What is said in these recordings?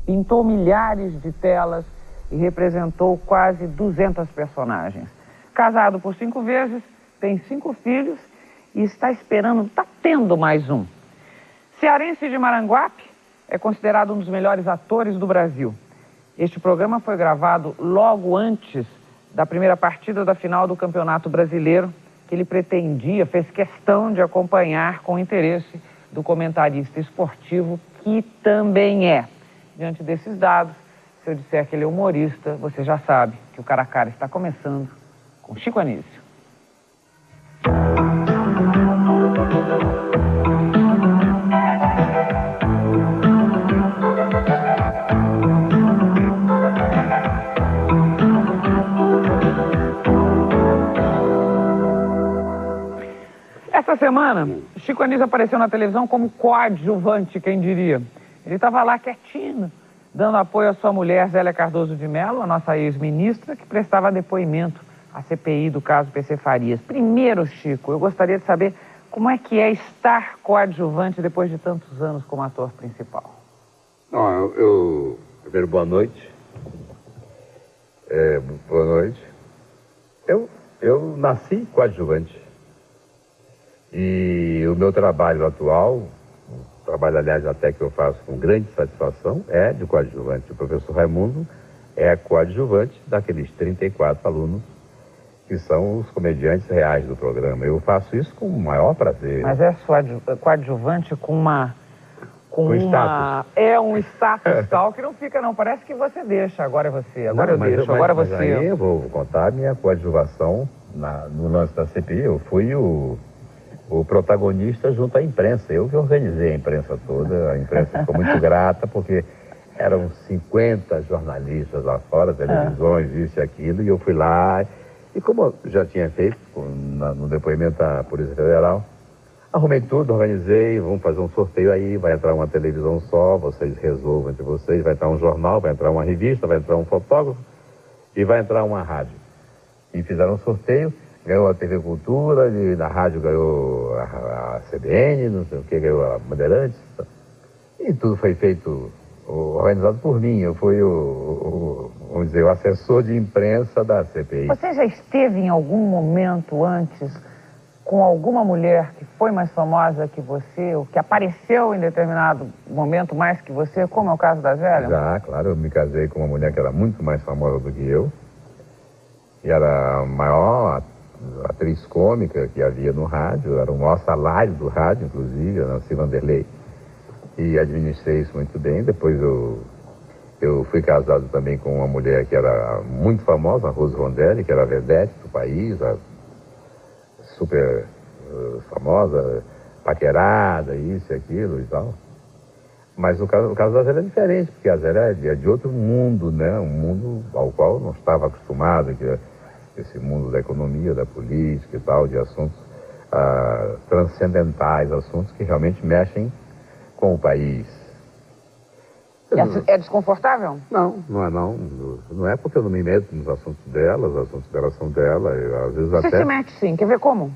pintou milhares de telas e representou quase 200 personagens. Casado por 5 vezes, tem 5 filhos e está tendo mais um. Cearense de Maranguape, é considerado um dos melhores atores do Brasil. Este programa foi gravado logo antes da primeira partida da final do Campeonato Brasileiro, que ele fez questão de acompanhar com interesse do comentarista esportivo, que também é. Diante desses dados, se eu disser que ele é humorista, você já sabe que o Cara a Cara está começando com Chico Anísio. Essa semana, Chico Anísio apareceu na televisão como coadjuvante, quem diria. Ele estava lá quietinho, dando apoio à sua mulher, Zélia Cardoso de Mello, a nossa ex-ministra, que prestava depoimento à CPI do caso PC Farias. Primeiro, Chico, eu gostaria de saber como é que é estar coadjuvante depois de tantos anos como ator principal. Primeiro, boa noite. Boa noite. Eu nasci coadjuvante. E o meu trabalho atual, trabalho, aliás, até que eu faço com grande satisfação, é de coadjuvante. O professor Raimundo é coadjuvante daqueles 34 alunos que são os comediantes reais do programa. Eu faço isso com o maior prazer. Mas é coadjuvante com status. É um status tal que não fica, não. Parece que você deixa. Agora é você, agora eu deixo, agora você. Mas aí eu vou contar a minha coadjuvação no lance da CPI. Eu fui o protagonista junto à imprensa. Eu que organizei a imprensa toda. A imprensa ficou muito grata, porque eram 50 jornalistas lá fora, televisões, isso e aquilo, e eu fui lá. E como eu já tinha feito no depoimento da Polícia Federal, arrumei tudo, organizei, vamos fazer um sorteio aí, vai entrar uma televisão só, vocês resolvam entre vocês, vai entrar um jornal, vai entrar uma revista, vai entrar um fotógrafo e vai entrar uma rádio. E fizeram um sorteio, ganhou a TV Cultura, e na rádio ganhou a CBN, não sei o que, ganhou a Bandeirantes. E tudo foi feito, organizado por mim. Eu fui vamos dizer, o assessor de imprensa da CPI. Você já esteve em algum momento antes com alguma mulher que foi mais famosa que você, ou que apareceu em determinado momento mais que você, como é o caso da Zélia? Já, claro, eu me casei com uma mulher que era muito mais famosa do que eu, que era a maior atriz cômica que havia no rádio, era o maior salário do rádio, inclusive, a Nancy Vanderlei, e administrei isso muito bem. Depois eu fui casado também com uma mulher que era muito famosa, a Rose Rondelli, que era a vedete do país, super famosa, paquerada, isso e aquilo e tal. Mas o caso da Zélia é diferente, porque a Zélia é de outro mundo, né? Um mundo ao qual eu não estava acostumado, que é esse mundo da economia, da política e tal, de assuntos transcendentais, assuntos que realmente mexem com o país. É desconfortável? Não, não é não. Não é porque eu não me meto nos assuntos dela, os assuntos dela são dela. Às vezes Você até... se mete sim, quer ver como?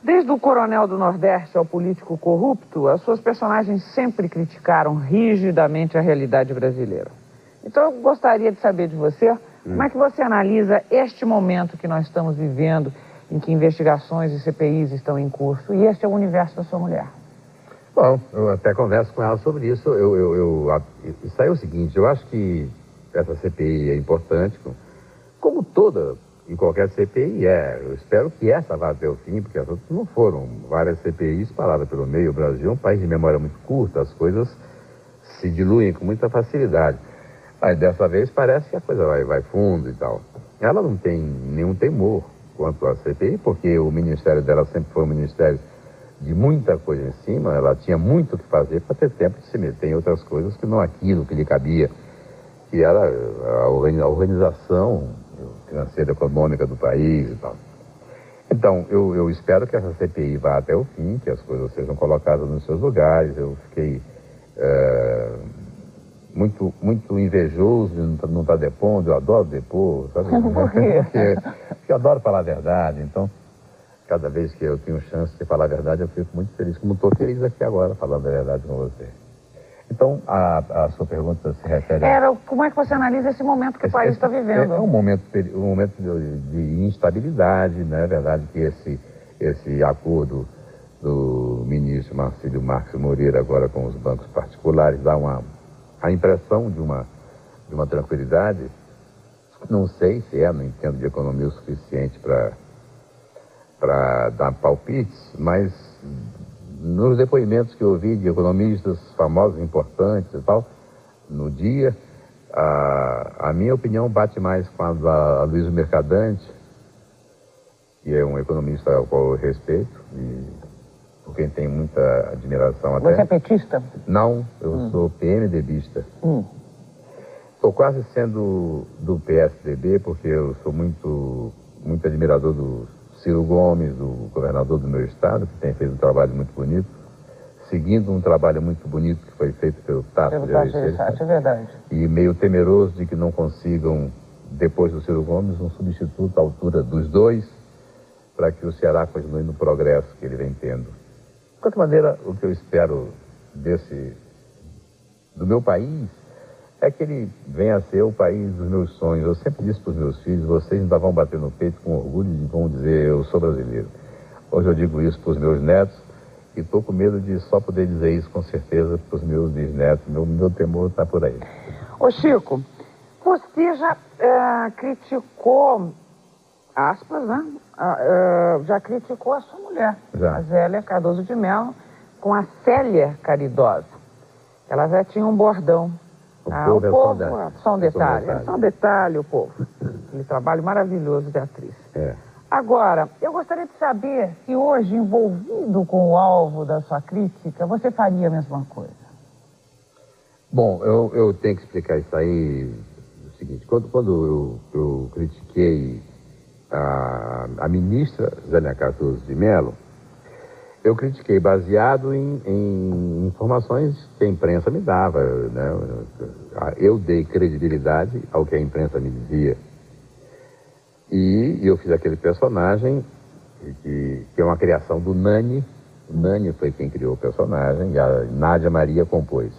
Desde o coronel do Nordeste ao político corrupto, as suas personagens sempre criticaram rigidamente a realidade brasileira. Então eu gostaria de saber de você, como é que você analisa este momento que nós estamos vivendo, em que investigações e CPIs estão em curso, e este é o universo da sua mulher? Bom, eu até converso com ela sobre isso. Isso aí é o seguinte, eu acho que essa CPI é importante, como toda e qualquer CPI é. Eu espero que essa vá até o fim, porque as outras não foram. Várias CPIs paradas pelo meio. O Brasil é um país de memória muito curta, as coisas se diluem com muita facilidade. Mas dessa vez parece que a coisa vai fundo e tal. Ela não tem nenhum temor quanto à CPI, porque o ministério dela sempre foi um ministério de muita coisa em cima. Ela tinha muito o que fazer para ter tempo de se meter em outras coisas que não aquilo que lhe cabia, que era a organização financeira, econômica do país e tal. Então, eu espero que essa CPI vá até o fim, que as coisas sejam colocadas nos seus lugares. Eu fiquei muito invejoso de não estar depondo. Eu adoro depor, sabe? Por quê? Porque eu adoro falar a verdade. Então, cada vez que eu tenho chance de falar a verdade, eu fico muito feliz. Como estou feliz aqui agora, falando a verdade com você. Então, a sua pergunta se refere a... Como é que você analisa esse momento que o país está vivendo? É um momento de instabilidade, não é verdade que esse acordo do ministro Marcílio Marques Moreira agora com os bancos particulares dá a impressão de uma tranquilidade. Não sei se não entendo de economia o suficiente para dar palpites, mas nos depoimentos que eu ouvi de economistas famosos, importantes e tal, no dia, a minha opinião bate mais com a da Luiz Mercadante, que é um economista ao qual eu respeito, e por quem tenho muita admiração até. Você é petista? Não, eu sou PMDBista. Estou quase sendo do PSDB, porque eu sou muito admirador do Ciro Gomes, do governador do meu estado, que tem feito um trabalho muito bonito, seguindo um trabalho muito bonito que foi feito pelo Tasso de Gereissati, é verdade. E meio temeroso de que não consigam, depois do Ciro Gomes, um substituto à altura dos dois, para que o Ceará continue no progresso que ele vem tendo. De qualquer maneira, o que eu espero do meu país é que ele venha a ser o país dos meus sonhos. Eu sempre disse para os meus filhos, vocês ainda vão bater no peito com orgulho e vão dizer, eu sou brasileiro. Hoje eu digo isso para os meus netos e estou com medo de só poder dizer isso com certeza para os meus bisnetos. Meu temor está por aí. Ô Chico, você já criticou, aspas, né? Já criticou a sua mulher, a Zélia Cardoso de Mello, com a Célia Caridosa. Ela já tinha um bordão. O povo só um detalhe. É só um detalhe, o povo. Aquele trabalho maravilhoso de atriz. Agora, eu gostaria de saber se hoje, envolvido com o alvo da sua crítica, você faria a mesma coisa. Bom, eu tenho que explicar isso aí. O seguinte, quando eu critiquei a ministra Zélia Cardoso de Mello, eu critiquei baseado em informações que a imprensa me dava, né? Eu dei credibilidade ao que a imprensa me dizia. E eu fiz aquele personagem que é uma criação do Nani. O Nani foi quem criou o personagem e a Nádia Maria compôs.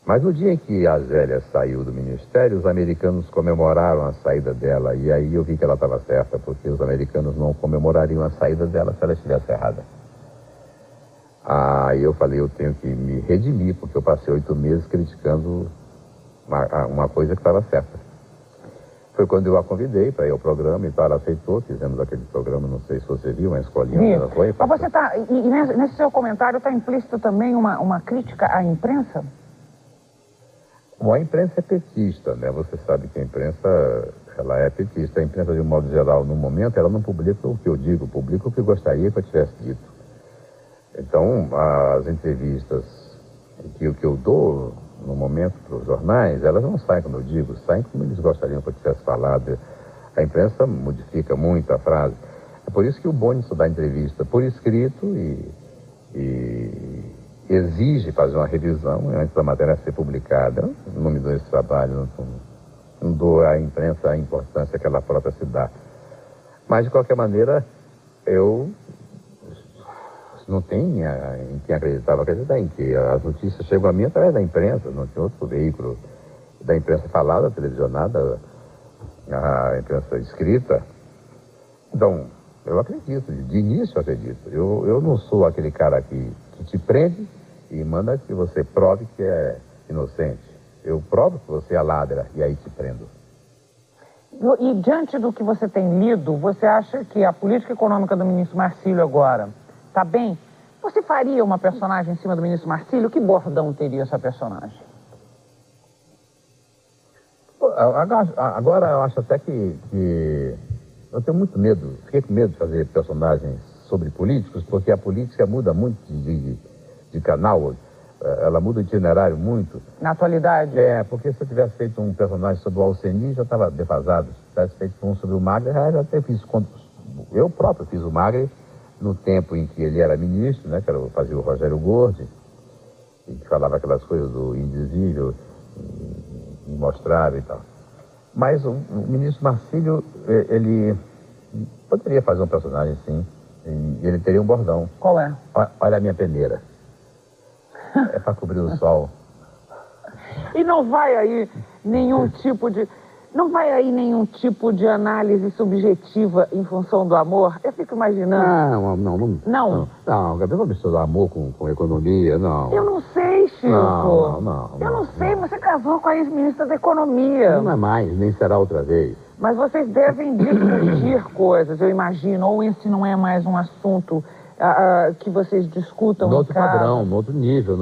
Mas no dia em que a Zélia saiu do ministério, os americanos comemoraram a saída dela. E aí eu vi que ela estava certa, porque os americanos não comemorariam a saída dela se ela estivesse errada. Aí eu falei, eu tenho que me redimir, porque eu passei 8 meses criticando uma coisa que estava certa. Foi quando eu a convidei para ir ao programa e tal, ela aceitou, fizemos aquele programa, não sei se você viu, uma escolinha. Ela foi, mas você está, e nesse seu comentário está implícito também uma crítica à imprensa? Bom, a imprensa é petista, né? Você sabe que a imprensa, ela é petista. A imprensa, de um modo geral, no momento, ela não publica o que eu digo, publica o que eu gostaria que eu tivesse dito. Então, as entrevistas que eu dou, no momento, para os jornais, elas não saem como eu digo, saem como eles gostariam que eu tivesse falado. A imprensa modifica muito a frase. É por isso que o bom de estudar entrevista por escrito e exige fazer uma revisão antes da matéria ser publicada. Eu não me dou esse trabalho, não dou à imprensa a importância que ela própria se dá. Mas, de qualquer maneira, eu não tenho em quem acreditava, acreditar em que as notícias chegam a mim através da imprensa, não tinha outro veículo da imprensa falada, televisionada, a imprensa escrita. Então, eu acredito, de início eu acredito. Eu não sou aquele cara que te prende e manda que você prove que é inocente. Eu provo que você é ladra e aí te prendo. E diante do que você tem lido, você acha que a política econômica do ministro Marcílio agora está bem? Você faria uma personagem em cima do ministro Marcílio? Que bordão teria essa personagem? Agora eu acho até que eu tenho muito medo, fiquei com medo de fazer personagens sobre políticos, porque a política muda muito de canal, ela muda de itinerário muito. Na atualidade? Porque se eu tivesse feito um personagem sobre o Alceni, já estava defasado. Se tivesse feito um sobre o Magre, já até fiz. Eu próprio fiz o Magre no tempo em que ele era ministro, né, que eu fazia o Rogério Gordi, e que falava aquelas coisas do indizível, imostrável e tal. Mas o ministro Marcílio, ele poderia fazer um personagem, sim, e ele teria um bordão. Qual é? Olha a minha peneira. É para cobrir o sol. E não vai aí nenhum tipo de... Não vai aí nenhum tipo de análise subjetiva em função do amor? Eu fico imaginando... Não, Gabriel, não mistura amor com economia, não. Eu não sei, Chico. Eu não sei, você casou com a ex-ministra da Economia. Não é mais, nem será outra vez. Mas vocês devem discutir coisas, eu imagino, ou esse não é mais um assunto que vocês discutam no outro em casa. padrão, no outro nível,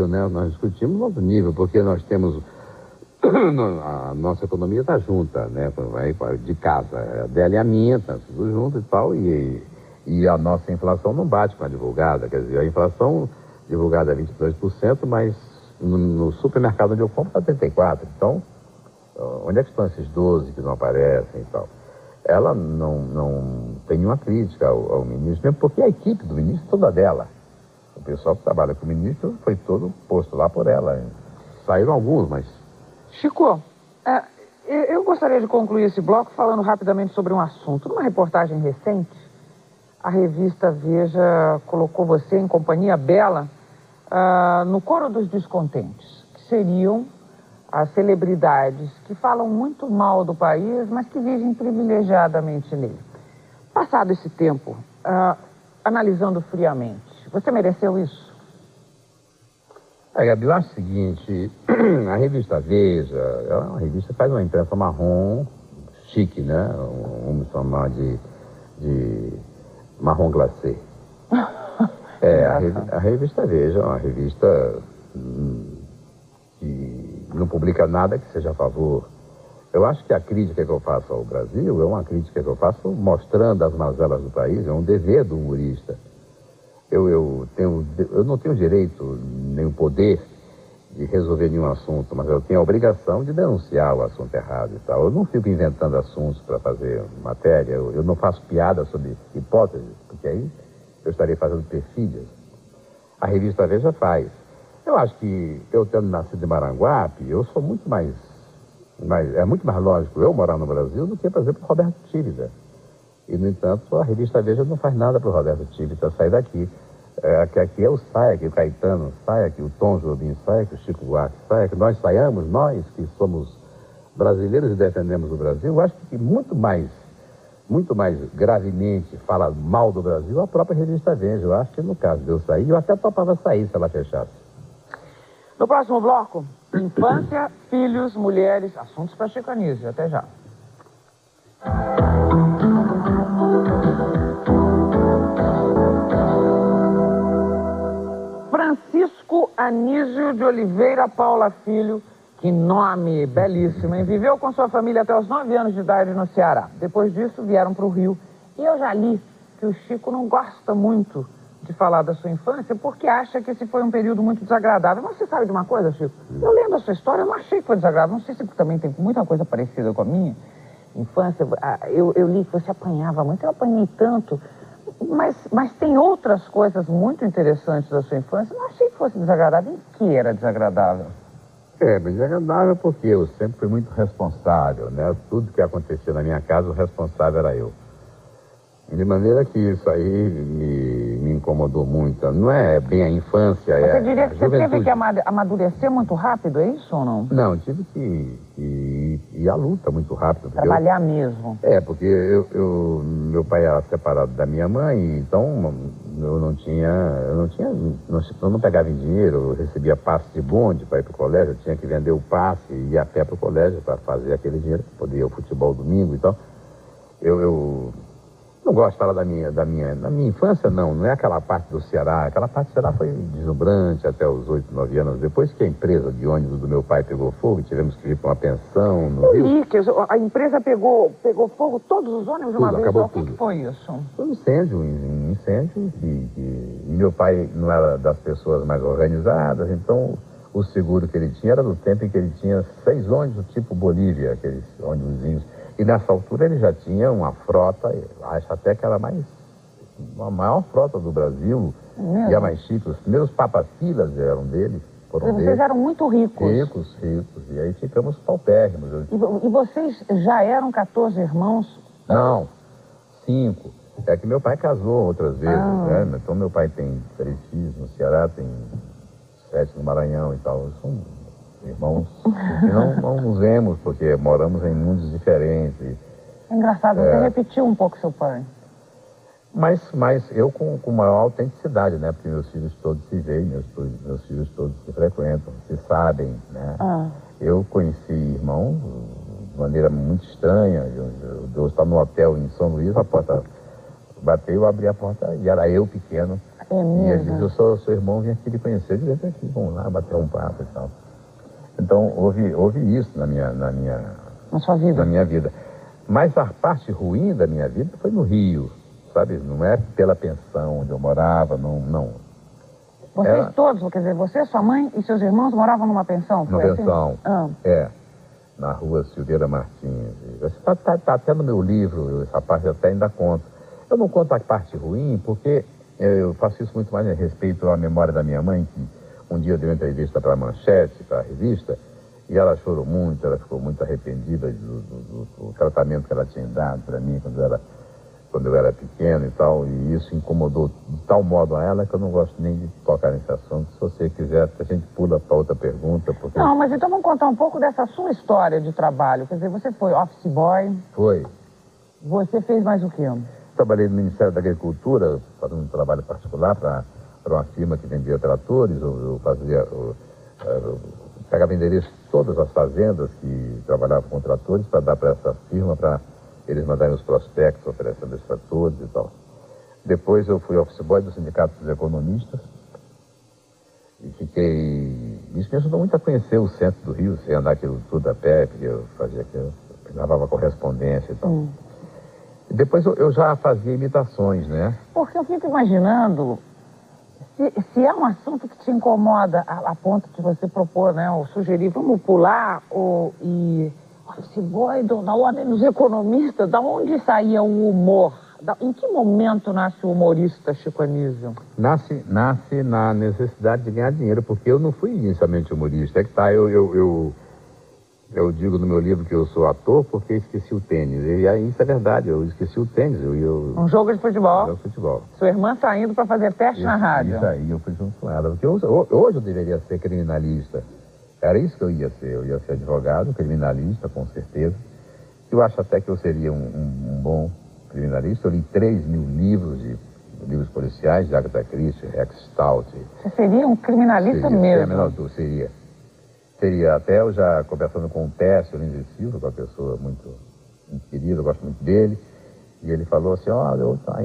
né? Nós discutimos no outro nível, porque nós temos... A nossa economia está junta, né? Vai de casa, a dela e a minha, tá tudo junto e tal, e a nossa inflação não bate com a divulgada, quer dizer, a inflação divulgada é 22%, mas no supermercado onde eu compro está 34%, então, onde é que estão esses 12 que não aparecem e tal? Ela não tem nenhuma crítica ao ministro, mesmo porque a equipe do ministro é toda dela. O pessoal que trabalha com o ministro foi todo posto lá por ela. Saíram alguns, mas... Chico, eu gostaria de concluir esse bloco falando rapidamente sobre um assunto. Numa reportagem recente, a revista Veja colocou você em companhia bela no coro dos descontentes, que seriam as celebridades que falam muito mal do país, mas que vivem privilegiadamente nele. Passado esse tempo, analisando friamente, você mereceu isso? Gabi, eu acho o seguinte, a revista Veja, ela é uma revista que faz uma imprensa marrom chique, né? Vamos chamar de marrom glacê. A revista Veja é uma revista que não publica nada que seja a favor. Eu acho que a crítica que eu faço ao Brasil é uma crítica que eu faço mostrando as mazelas do país, é um dever do humorista. Eu não tenho direito nem o poder de resolver nenhum assunto, mas eu tenho a obrigação de denunciar o assunto errado e tal. Eu não fico inventando assuntos para fazer matéria, eu não faço piada sobre hipóteses, porque aí eu estaria fazendo perfídias. A revista Veja faz. Eu acho que eu tendo nascido em Maranguape, eu sou muito mais... É muito mais lógico eu morar no Brasil do que, por exemplo, o Roberto Tirida. E, no entanto, a revista Veja não faz nada para o Roberto Tirida sair daqui. Que aqui é o saia, que o Caetano saia, que o Tom Jobim saia, que o Chico Buarque saia, que nós saiamos, nós que somos brasileiros e defendemos o Brasil. Eu acho que muito mais gravemente fala mal do Brasil a própria revista Veja. Eu acho que no caso de eu sair, eu até topava sair se ela fechasse. No próximo bloco, infância, filhos, mulheres, assuntos para Chico Anísio. Até já. Francisco Anísio de Oliveira Paula Filho, que nome belíssimo, hein? Viveu com sua família até os 9 anos de idade no Ceará. Depois disso, vieram para o Rio. E eu já li que o Chico não gosta muito de falar da sua infância porque acha que esse foi um período muito desagradável. Mas você sabe de uma coisa, Chico? Eu lendo a sua história, eu não achei que foi desagradável. Não sei se também tem muita coisa parecida com a minha infância. Eu li que você apanhava muito, eu apanhei tanto. Mas tem outras coisas muito interessantes da sua infância. Eu não achei que fosse desagradável. Em que era desagradável? Mas desagradável porque eu sempre fui muito responsável, né? Tudo que acontecia na minha casa, o responsável era eu. De maneira que isso aí me incomodou muito. Não é bem a infância, Você diria que você teve que amadurecer muito rápido, é isso ou não? Não, tive que ir à luta muito rápido. Trabalhar mesmo. Porque meu pai era separado da minha mãe, então eu não pegava em dinheiro, eu recebia passe de bonde para ir para o colégio, eu tinha que vender o passe e ir a pé para o colégio para fazer aquele dinheiro, para poder ir ao futebol domingo e tal. Eu não gosto de falar da minha infância, não é aquela parte do Ceará. Aquela parte do Ceará foi deslumbrante até os 8, 9 anos. Depois que a empresa de ônibus do meu pai pegou fogo, tivemos que ir para uma pensão no Rio. Eu li que a empresa pegou fogo, todos os ônibus de uma vez. Acabou tudo. O que foi isso? Foi um incêndio e meu pai não era das pessoas mais organizadas, então o seguro que ele tinha era do tempo em que ele tinha 6 ônibus tipo Bolívia, aqueles ônibusinhos. E nessa altura ele já tinha uma frota, acho até que era a maior frota do Brasil, e a mais chique. Os primeiros papafilas eram dele. Vocês eram muito ricos. Ricos. E aí ficamos paupérrimos. E vocês já eram 14 irmãos? Não, 5. É que meu pai casou outras vezes, né? Então meu pai tem 3 filhos, no Ceará tem 7 no Maranhão e tal. São irmãos que não nos vemos, porque moramos em mundos diferentes. É engraçado, você repetiu um pouco seu pai. Mas eu com maior autenticidade, né? Porque meus filhos todos se veem, meus filhos todos se frequentam, se sabem, né? Eu conheci irmãos de maneira muito estranha. Eu estava no hotel em São Luís, a porta bateu, eu abri a porta e era eu pequeno. E ele disse, eu sou seu irmão, vim aqui lhe conhecer, eu disse, aqui, vamos lá, bater um papo e tal. Então, houve isso na sua vida. Na minha vida. Mas a parte ruim da minha vida foi no Rio, sabe? Não é pela pensão onde eu morava, não. Vocês todos, quer dizer, você, sua mãe e seus irmãos moravam numa pensão? Numa pensão, na rua Silveira Martins. Está até no meu livro, essa parte até ainda conto. Eu não conto a parte ruim porque eu faço isso muito mais em respeito à memória da minha mãe, que um dia deu uma entrevista para a Manchete, para a revista, e ela chorou muito, ela ficou muito arrependida do tratamento que ela tinha dado para mim quando eu era pequeno e tal, e isso incomodou de tal modo a ela que eu não gosto nem de tocar nesse assunto. Se você quiser, a gente pula para outra pergunta. Porque... Não, mas então vamos contar um pouco dessa sua história de trabalho. Quer dizer, você foi office boy? Foi. Você fez mais o quê? Trabalhei no Ministério da Agricultura, fazendo um trabalho particular para uma firma que vendia tratores. Eu pegava endereço de todas as fazendas que trabalhavam com tratores para dar para essa firma, para eles mandarem os prospectos oferecendo esses tratores e tal. Depois eu fui office boy do Sindicato dos Economistas e fiquei... Isso me ajudou muito a conhecer o centro do Rio, sem andar aquilo tudo a pé, porque eu fazia aquilo, gravava correspondência e tal. E depois eu já fazia imitações, né? Porque eu fico imaginando, se é um assunto que te incomoda a ponto de você propor, né, ou sugerir, vamos pular, office boy da ordem dos economistas, da onde saía o humor? Em que momento nasce o humorista, Chico Anísio? Nasce na necessidade de ganhar dinheiro, porque eu não fui inicialmente humorista. É que tá, eu digo no meu livro que eu sou ator porque esqueci o tênis. E aí isso é verdade, eu esqueci o tênis. Um jogo de futebol? Um jogo de futebol. Sua irmã saindo para fazer teste na rádio. Isso aí, eu fui junto com ela. Porque hoje eu deveria ser criminalista. Era isso que eu ia ser. Eu ia ser advogado, criminalista, com certeza. Eu acho até que eu seria um bom criminalista. Eu li 3.000 livros policiais, de Agatha Christie, Rex Stout. Você seria um criminalista mesmo? Seria até eu já conversando com o Tércio Lins e Silva, uma pessoa muito querida, eu gosto muito dele. E ele falou assim,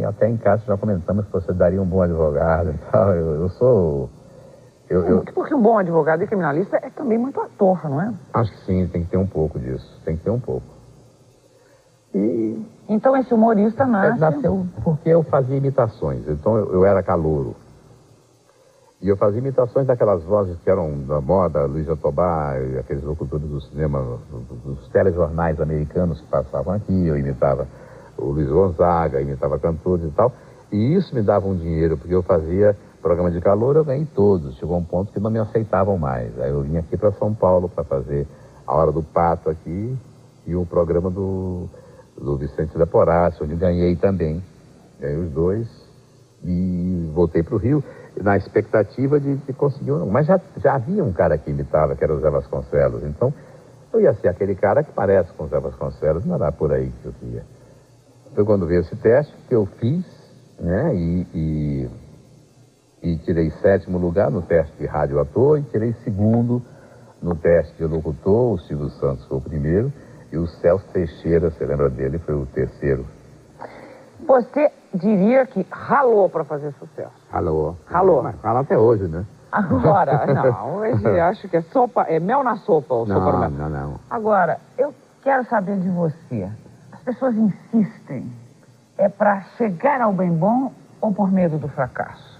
até em casa já comentamos que você daria um bom advogado e tal. Eu sou... Porque um bom advogado e criminalista é também muito ator, não é? Acho que sim, tem que ter um pouco disso. Tem que ter um pouco. Então esse humorista nasceu porque eu fazia imitações. Então eu era calouro. E eu fazia imitações daquelas vozes que eram da moda, Luiz Jatobá, e aqueles locutores do cinema, dos telejornais americanos que passavam aqui. Eu imitava o Luiz Gonzaga, imitava cantores e tal. E isso me dava um dinheiro, porque eu fazia programa de calor, eu ganhei todos. Chegou um ponto que não me aceitavam mais. Aí eu vim aqui para São Paulo para fazer a Hora do Pato aqui e o programa do Vicente da Porácio, onde ganhei também. Ganhei os dois e voltei para o Rio na expectativa de conseguir um. Mas já havia um cara que imitava, que era o Zé Vasconcelos. Então, eu ia ser aquele cara que parece com o Zé Vasconcelos, não era por aí que eu queria. Foi quando veio esse teste que eu fiz, né, e tirei 7º lugar no teste de rádio ator e tirei 2º no teste de locutor. O Silvio Santos foi o primeiro e o Celso Teixeira, você lembra dele, foi o 3º. Você diria que ralou para fazer sucesso? Ralou. Mas rala até hoje, né? Agora, não, hoje acho que é mel na sopa ou sopa no mel. Não. Agora, eu quero saber de você. As pessoas insistem, é para chegar ao bem bom ou por medo do fracasso?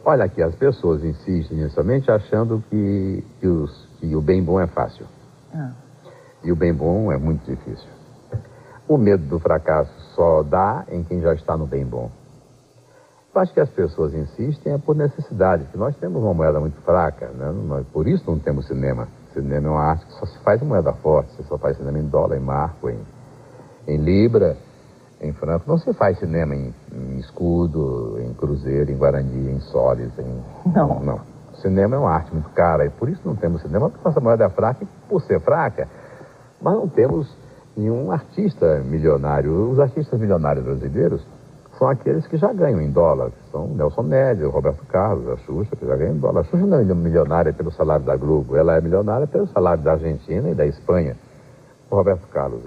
Olha aqui, as pessoas insistem inicialmente achando que o bem bom é fácil. E o bem bom é muito difícil. O medo do fracasso só dá em quem já está no bem bom. Eu acho que as pessoas insistem por necessidade, porque nós temos uma moeda muito fraca, né? Por isso não temos cinema. Cinema é uma arte que só se faz em moeda forte. Você só faz cinema em dólar, em marco, em libra, em franco. Não se faz cinema em escudo, em cruzeiro, em guarani, em soles, Não. cinema é uma arte muito cara, e por isso não temos cinema, porque nossa moeda é fraca, e por ser fraca, mas não temos nenhum artista milionário. Os artistas milionários brasileiros são aqueles que já ganham em dólar, que são Nelson Ned, o Roberto Carlos, a Xuxa, que já ganham em dólar. A Xuxa não é milionária pelo salário da Globo, ela é milionária pelo salário da Argentina e da Espanha. O Roberto Carlos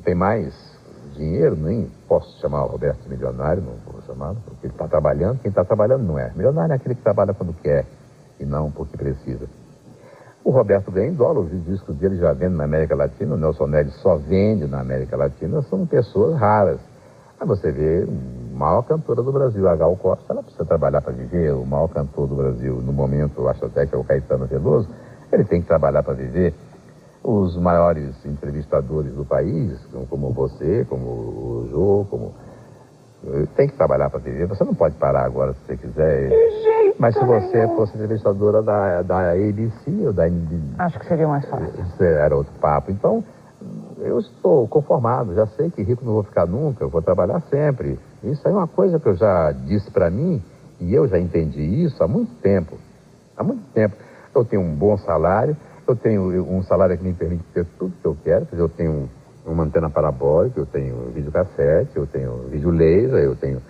tem mais dinheiro, nem posso chamar o Roberto de milionário, não vou chamar, porque ele está trabalhando. Quem está trabalhando não é. Milionário é aquele que trabalha quando quer e não porque precisa. O Roberto ganha em dólar, os discos dele já vendem na América Latina, o Nelson Ned só vende na América Latina, são pessoas raras. Aí você vê a maior cantora do Brasil, a Gal Costa, ela precisa trabalhar para viver. O maior cantor do Brasil, no momento, eu acho até que é o Caetano Veloso, ele tem que trabalhar para viver. Os maiores entrevistadores do país, como você, como o Jô, tem que trabalhar para viver. Você não pode parar agora se você quiser. Mas se você fosse entrevistadora da ABC ou da NBC... Acho que seria mais fácil. Isso era outro papo. Então, eu estou conformado. Já sei que rico não vou ficar nunca. Eu vou trabalhar sempre. Isso aí é uma coisa que eu já disse para mim e eu já entendi isso há muito tempo. Há muito tempo. Eu tenho um bom salário. Eu tenho um salário que me permite ter tudo que eu quero. Quer dizer, eu tenho uma antena parabólica, eu tenho videocassete, eu tenho vídeo laser, eu tenho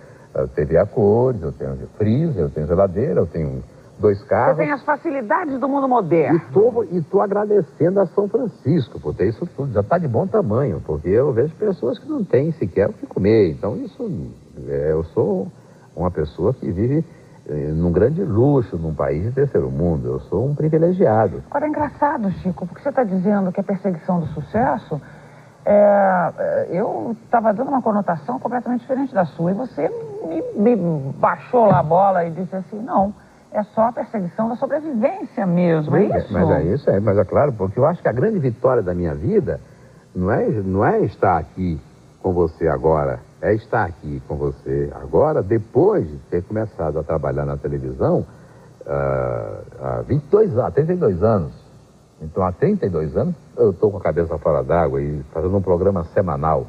TV a cores, eu tenho freezer, eu tenho geladeira, eu tenho 2 carros. Você tem as facilidades do mundo moderno. E estou agradecendo a São Francisco por ter isso tudo. Já está de bom tamanho, porque eu vejo pessoas que não têm sequer o que comer. Então, eu sou uma pessoa que vive num grande luxo, num país de terceiro mundo. Eu sou um privilegiado. Agora é engraçado, Chico, porque você está dizendo que a perseguição do sucesso, eu estava dando uma conotação completamente diferente da sua, e você me baixou lá a bola e disse assim, não, é só a perseguição da sobrevivência mesmo, é isso? Mas é claro, porque eu acho que a grande vitória da minha vida não é estar aqui com você agora, é estar aqui com você agora, depois de ter começado a trabalhar na televisão há 32 anos. Então, há 32 anos, eu estou com a cabeça fora d'água e fazendo um programa semanal.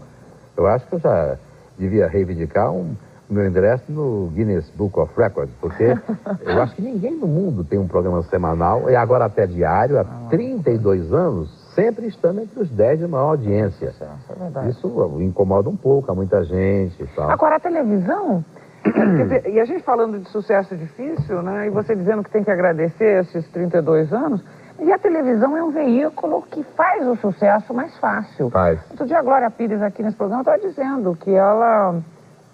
Eu acho que eu já devia reivindicar o meu ingresso no Guinness Book of Records, porque eu acho que ninguém no mundo tem um programa semanal, e agora até diário, há 32 anos, sempre estando entre os 10 de maior audiência. Isso é verdade. Isso incomoda um pouco a muita gente e tal. Agora, a televisão, quer dizer, e a gente falando de sucesso difícil, né, e você dizendo que tem que agradecer esses 32 anos, e a televisão é um veículo que faz o sucesso mais fácil. Faz. Outro dia a Glória Pires aqui nesse programa estava dizendo que ela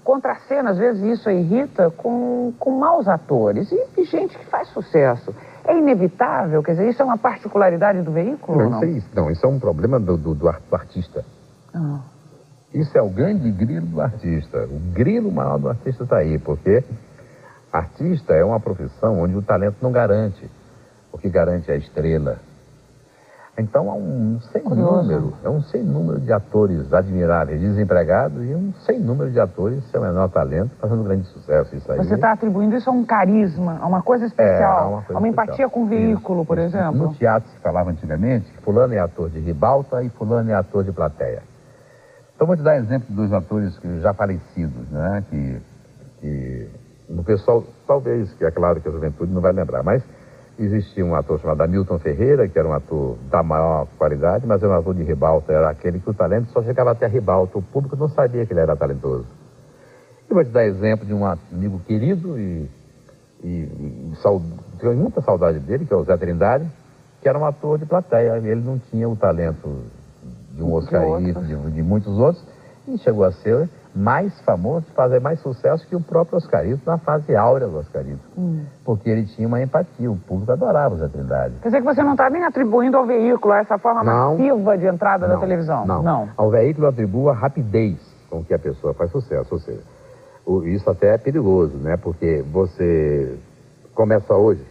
contracena, às vezes isso a irrita, com maus atores e gente que faz sucesso. É inevitável? Quer dizer, isso é uma particularidade do veículo? Não, isso é um problema do artista. Ah. Isso é o grande grilo do artista. O grilo maior do artista está aí, porque artista é uma profissão onde o talento não garante. O que garante é a estrela. Então há um sem número de atores admiráveis, desempregados, e um sem número de atores sem o menor talento, fazendo grande sucesso. Isso aí. Você está atribuindo isso a um carisma, a uma coisa especial, a uma empatia com o veículo, por exemplo? No teatro se falava antigamente que fulano é ator de ribalta e fulano é ator de plateia. Então vou te dar exemplo de 2 atores já falecidos, né? Que o pessoal, talvez, que é claro que a juventude não vai lembrar, mas existia um ator chamado Hamilton Ferreira, que era um ator da maior qualidade, mas era um ator de ribalta, era aquele que o talento só chegava até a ribalta, o público não sabia que ele era talentoso. Eu vou te dar exemplo de um amigo querido e tenho muita saudade dele, que é o Zé Trindade, que era um ator de plateia. Ele não tinha o talento de um Oscarito, de muitos outros, e chegou a ser mais famoso, fazer mais sucesso que o próprio Oscarito na fase áurea do Oscarito. Porque ele tinha uma empatia, o público adorava o Zé Trindade. Quer dizer que você não está nem atribuindo ao veículo essa forma massiva de entrada da televisão? Não. Ao veículo atribua a rapidez com que a pessoa faz sucesso. Ou seja, isso até é perigoso, né? Porque você começa hoje,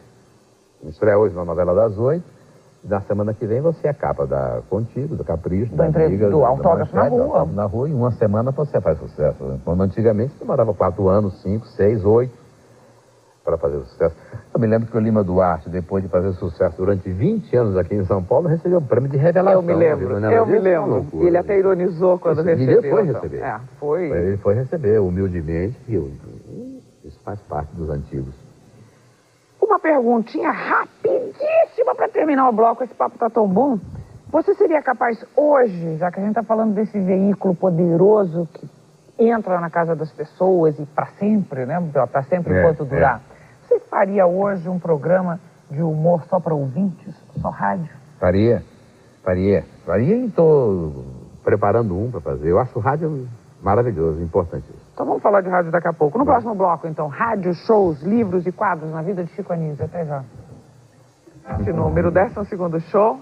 estreia hoje na novela das 8, na semana que vem você é capa da Contigo, do Capricho, da Amiga, do Autógrafo na Rua. Autógrafo na Rua, e em uma semana você faz sucesso. Quando antigamente você demorava 4 anos, 5, 6, 8 para fazer sucesso. Eu me lembro que o Lima Duarte, depois de fazer sucesso durante 20 anos aqui em São Paulo, recebeu um prêmio de revelação. Eu me lembro. E ele até ironizou quando recebeu. E ele foi receber. Foi. Ele foi receber, humildemente, e isso faz parte dos antigos. Uma perguntinha rapidíssima para terminar o bloco, esse papo tá tão bom. Você seria capaz hoje, já que a gente está falando desse veículo poderoso que entra na casa das pessoas e para sempre, né? Para sempre enquanto durar. Você faria hoje um programa de humor só para ouvintes, só rádio? Faria e estou preparando um para fazer. Eu acho o rádio maravilhoso, importantíssimo. Então vamos falar de rádio daqui a pouco. No próximo bloco, então, rádio, shows, livros e quadros na vida de Chico Anísio. Até já. De número, 12º show.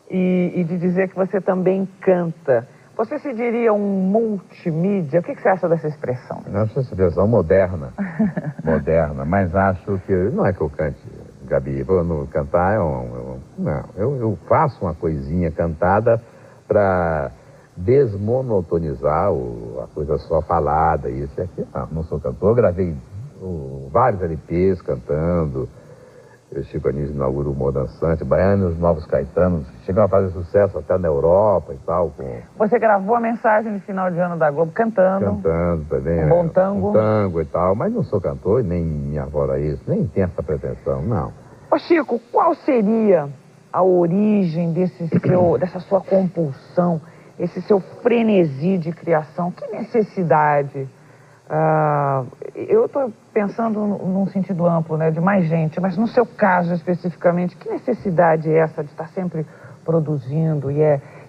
E de dizer que você também canta. Você se diria um multimídia? O que você acha dessa expressão? Eu acho essa expressão moderna. Moderna, mas acho que... Não é que eu cante, Gabi. Não, cantar não, eu faço uma coisinha cantada para desmonotonizar a coisa só falada, isso e aquilo. Não sou cantor, eu gravei vários LPs cantando. O Chico Anísio inaugura o Humor Dançante, Baianos, Novos Caetanos, chegam a fazer sucesso até na Europa e tal. Você gravou a mensagem de final de ano da Globo cantando. Cantando também. Um bom tango. Um tango e tal, mas não sou cantor, nem me avora isso, nem tenho essa pretensão, não. Ô Chico, qual seria a origem dessa sua compulsão, esse seu frenesi de criação? Que necessidade? Eu estou pensando num sentido amplo, né, de mais gente, mas no seu caso especificamente, que necessidade é essa de estar sempre produzindo? E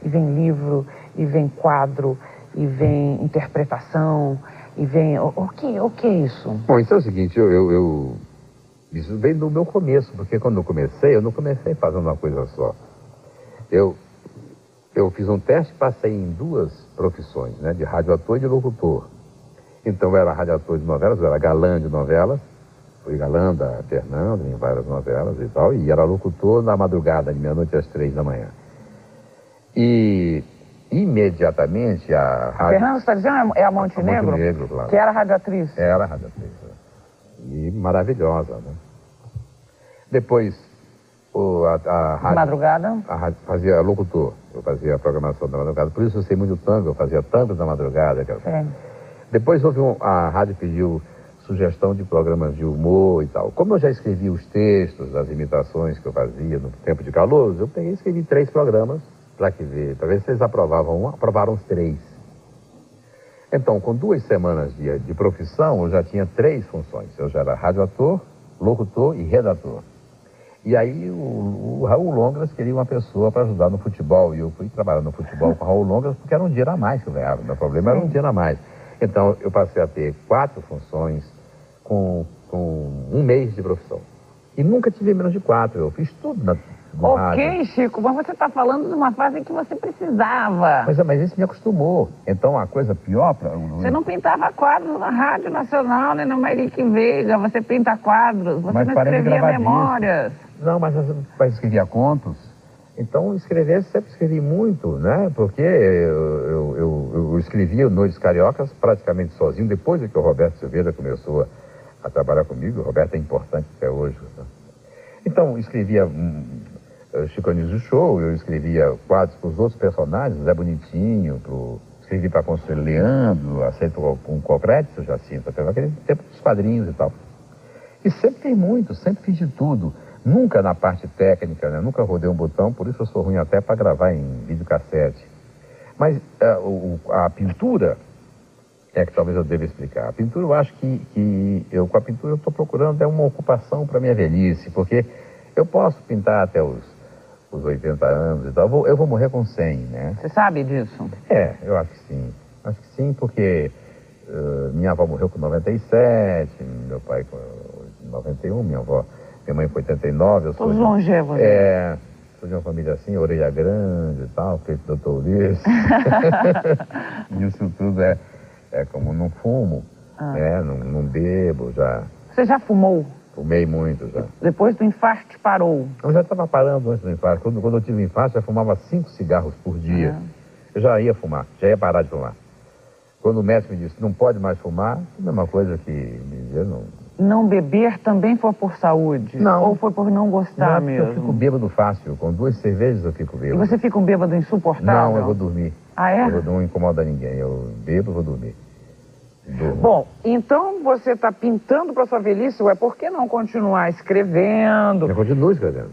vem livro, e vem quadro, e vem interpretação, e vem... O que é isso? Bom, isso é o seguinte, isso veio do meu começo, porque quando eu não comecei fazendo uma coisa só. Eu fiz um teste e passei em 2 profissões, né, de radioator e de locutor. Então eu era radioator de novelas, eu era galã de novelas, fui galã da Fernanda em várias novelas e tal, e era locutor na madrugada, de meia-noite às 3 da manhã. E imediatamente a rádio... Fernanda, você está dizendo é a Montenegro? Montenegro, claro. Que era radioatriz? Era radioatriz. E maravilhosa, né? Depois, a rádio... Madrugada? A rádio fazia locutor, eu fazia a programação da madrugada, por isso eu sei muito tango, eu fazia tango da madrugada. Depois a rádio pediu sugestão de programas de humor e tal. Como eu já escrevi os textos das imitações que eu fazia no tempo de Calouros, eu peguei e escrevi 3 programas para ver se eles aprovavam aprovaram os 3. Então, com 2 semanas de profissão, eu já tinha 3 funções. Eu já era radioator, locutor e redator. E aí o Raul Longras queria uma pessoa para ajudar no futebol. E eu fui trabalhar no futebol com o Raul Longras porque era um dinheiro a mais que eu ganhava. Meu problema era um dinheiro a mais. Então, eu passei a ter 4 funções com 1 mês de profissão. E nunca tive menos de 4. Eu fiz tudo no rádio. Ok, Chico, mas você está falando de uma fase em que você precisava. Mas isso me acostumou. Então, a coisa pior... Você não pintava quadros na Rádio Nacional, nem no Mairique Veiga. Você pinta quadros, você não escrevia memórias. Não, mas escrevia contos. Então, sempre escrevi muito, né? Porque eu escrevia Noites Cariocas praticamente sozinho, depois que o Roberto Silveira começou a trabalhar comigo. O Roberto é importante até hoje. Né? Então, escrevia Chico Anísio Show, eu escrevia quadros para os outros personagens, Zé Bonitinho, escrevi para Conselho Leandro, aceito com Concreto, Jacinto, até naquele tempo dos quadrinhos e tal. E sempre fiz muito, sempre fiz de tudo. Nunca na parte técnica, né? Nunca rodei um botão, por isso eu sou ruim até para gravar em videocassete. Mas a pintura é que talvez eu deva explicar. A pintura, eu acho que com a pintura eu estou procurando uma ocupação para minha velhice, porque eu posso pintar até os 80 anos e tal. Eu vou morrer com 100, né? Você sabe disso? Eu acho que sim. Acho que sim, porque minha avó morreu com 97, meu pai com 91, minha mãe foi 89. Todos longevos. Sou de uma família assim, orelha grande e tal, feito doutor Ulisses. E isso tudo é como não fumo, né? Não bebo já. Você já fumou? Fumei muito já. Depois do infarto parou? Eu já estava parando antes do infarto. Quando eu tive infarto, já fumava 5 cigarros por dia. Eu já ia fumar, já ia parar de fumar. Quando o médico me disse, não pode mais fumar, a mesma coisa que me dizer, não... Não beber também foi por saúde? Não. Ou foi por não gostar mesmo? Eu fico bêbado fácil. Com 2 cervejas eu fico bêbado. E você fica um bêbado insuportável? Não, eu vou dormir. Ah, é? Eu não incomoda ninguém. Eu bebo e vou dormir. Bom, então você está pintando para sua velhice, ué, por que não continuar escrevendo? Eu continuo escrevendo.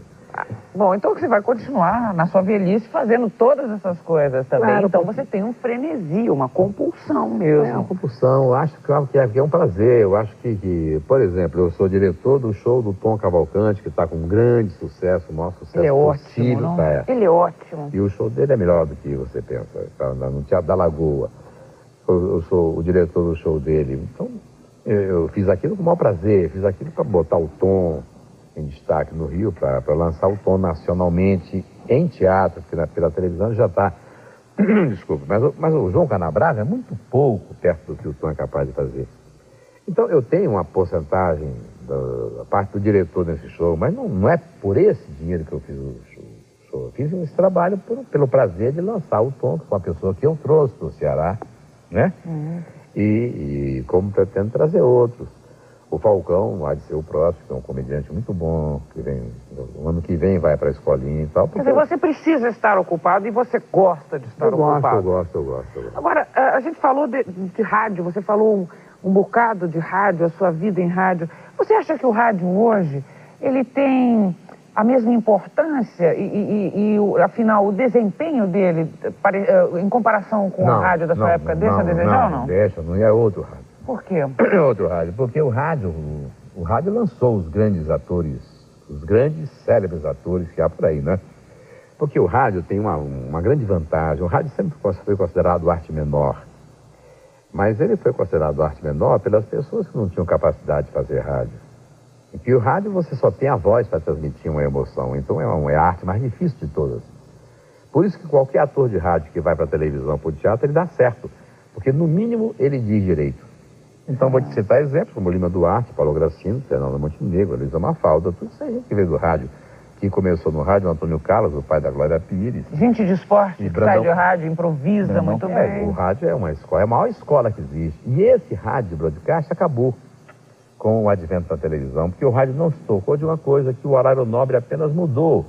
Bom, então você vai continuar na sua velhice fazendo todas essas coisas também. Claro, então você tem um frenesi, uma compulsão mesmo. É uma compulsão, eu acho que é um prazer. Eu acho que, por exemplo, eu sou diretor do show do Tom Cavalcante, que está com um grande sucesso, o maior sucesso Ele é possível. ótimo, não? Ele é ótimo. E o show dele é melhor do que você pensa, tá no Teatro da Lagoa. Eu sou o diretor do show dele. Então, eu fiz aquilo com o maior prazer, fiz aquilo para botar o Tom em destaque no Rio, para lançar o Tom nacionalmente em teatro, porque pela televisão já está... Desculpa, mas o João Canabrava é muito pouco perto do que o Tom é capaz de fazer. Então eu tenho uma porcentagem da parte do diretor nesse show, mas não é por esse dinheiro que eu fiz o show. Eu fiz esse trabalho pelo prazer de lançar o Tom, que foi uma pessoa que eu trouxe do Ceará, né? E como pretendo trazer outros. O Falcão vai ser o próximo, que é um comediante muito bom, que no ano que vem vai para a escolinha e tal. Quer dizer, você precisa estar ocupado e você gosta de estar ocupado. Eu gosto. Agora, a gente falou de rádio, você falou um bocado de rádio, a sua vida em rádio. Você acha que o rádio hoje, ele tem a mesma importância afinal, o desempenho dele, em comparação com a rádio da sua época, deixa a desejar ou não? Não é outro rádio. Por quê? É outro rádio, porque o rádio lançou os grandes atores, os grandes célebres atores que há por aí, né? Porque o rádio tem uma grande vantagem. O rádio sempre foi considerado arte menor. Mas ele foi considerado arte menor pelas pessoas que não tinham capacidade de fazer rádio. Porque o rádio você só tem a voz para transmitir uma emoção. Então é a arte mais difícil de todas. Por isso que qualquer ator de rádio que vai para a televisão, para o teatro, ele dá certo. Porque no mínimo ele diz direito. Então vou te citar exemplos como Lima Duarte, Paulo Gracino, Fernanda Montenegro, Luísa Mafalda, tudo isso aí gente que veio do rádio. Que começou no rádio, o Antônio Carlos, o pai da Glória Pires. Gente de esporte, que sai de rádio, improvisa muito bem. O rádio é uma escola, é a maior escola que existe. E esse rádio de broadcast acabou com o advento da televisão, porque o rádio não se tocou de uma coisa, que o horário nobre apenas mudou.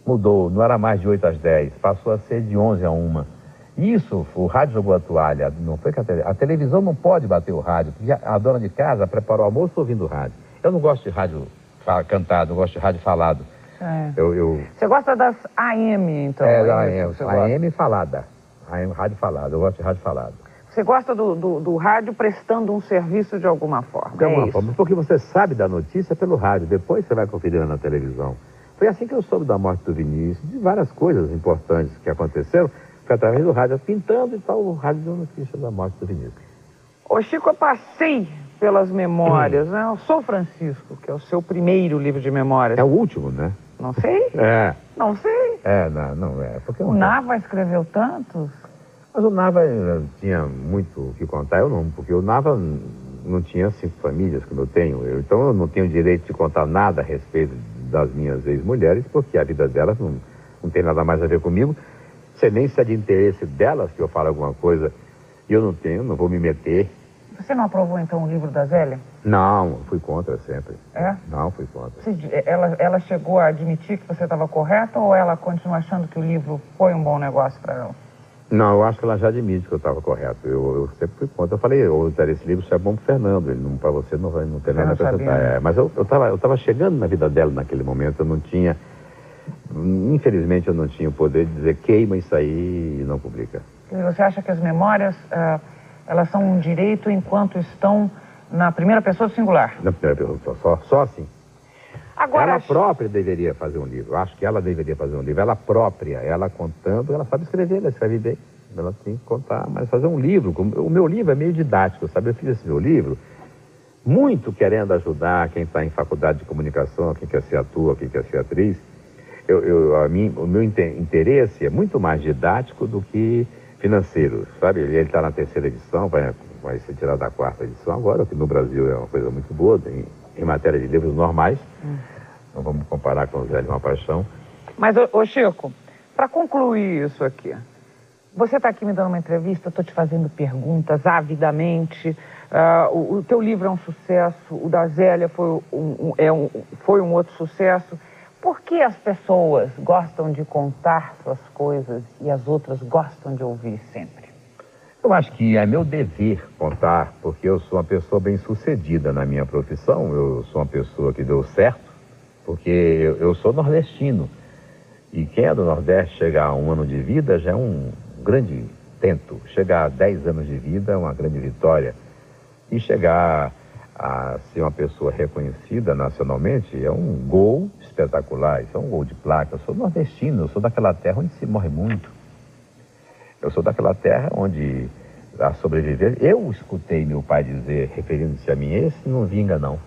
Mudou, não era mais de 8 às 10, passou a ser de 11 a 1. Isso, o rádio jogou a toalha, não foi que a televisão não pode bater o rádio, porque a dona de casa prepara o almoço ouvindo rádio. Eu não gosto de rádio cantado, eu gosto de rádio falado. Você gosta das AM, então? AM falada, rádio falada, eu gosto de rádio falado. Você gosta do rádio prestando um serviço de alguma forma? De alguma forma, porque você sabe da notícia pelo rádio, depois você vai conferir na televisão. Foi assim que eu soube da morte do Vinícius, de várias coisas importantes que aconteceram, foi através do rádio, pintando e tal, o rádio deu notícia da morte do Vinícius. Ô Chico, eu passei pelas memórias, né? Eu sou Francisco, que é o seu primeiro livro de memórias. É o último, né? Não sei? Não sei. Não é. Porque o Nava escreveu tantos? Mas o Nava tinha muito o que contar, eu não, porque o Nava não tinha 5 famílias como eu tenho. Então eu não tenho direito de contar nada a respeito das minhas ex-mulheres, porque a vida delas não tem nada mais a ver comigo. Sei nem se é de interesse delas que eu falo alguma coisa e eu não vou me meter. Você não aprovou então o livro da Zélia? Não, fui contra sempre. É? Não, fui contra. Ela chegou a admitir que você estava correto ou ela continua achando que o livro foi um bom negócio para ela? Não, eu acho que ela já admite que eu estava correto. Eu sempre fui contra. Eu falei, esse livro é bom para Fernando, para você não tem nada a acrescentar. Mas eu estava chegando na vida dela naquele momento, eu não tinha... Infelizmente eu não tinha o poder de dizer queima isso aí e não publica. Você acha que as memórias, elas são um direito enquanto estão na primeira pessoa singular? Na primeira pessoa, só assim. Agora, ela própria deveria fazer um livro, eu acho que ela deveria fazer um livro, ela própria, ela contando, ela sabe escrever, ela escreve bem, ela tem que contar, mas fazer um livro, o meu livro é meio didático, sabe, eu fiz esse meu livro muito querendo ajudar quem está em faculdade de comunicação, quem quer ser ator, quem quer ser atriz. O meu interesse é muito mais didático do que financeiro, sabe? Ele está na 3ª edição, vai ser tirado da 4ª edição agora, que no Brasil é uma coisa muito boa, em matéria de livros normais. Não vamos comparar com o Zé de uma Paixão. Mas, ô Chico, para concluir isso aqui, você está aqui me dando uma entrevista, eu estou te fazendo perguntas avidamente. O teu livro é um sucesso, o da Zélia foi um outro sucesso. Por que as pessoas gostam de contar suas coisas e as outras gostam de ouvir sempre? Eu acho que é meu dever contar, porque eu sou uma pessoa bem-sucedida na minha profissão, eu sou uma pessoa que deu certo, porque eu sou nordestino. E quem é do Nordeste chegar a 1 ano de vida já é um grande tento. Chegar a 10 anos de vida é uma grande vitória. E chegar a ser uma pessoa reconhecida nacionalmente é um gol espetacular, isso é um gol de placa. Eu sou nordestino, eu sou daquela terra onde se morre muito. Eu sou daquela terra onde a sobreviver... Eu escutei meu pai dizer, referindo-se a mim, esse não vinga não.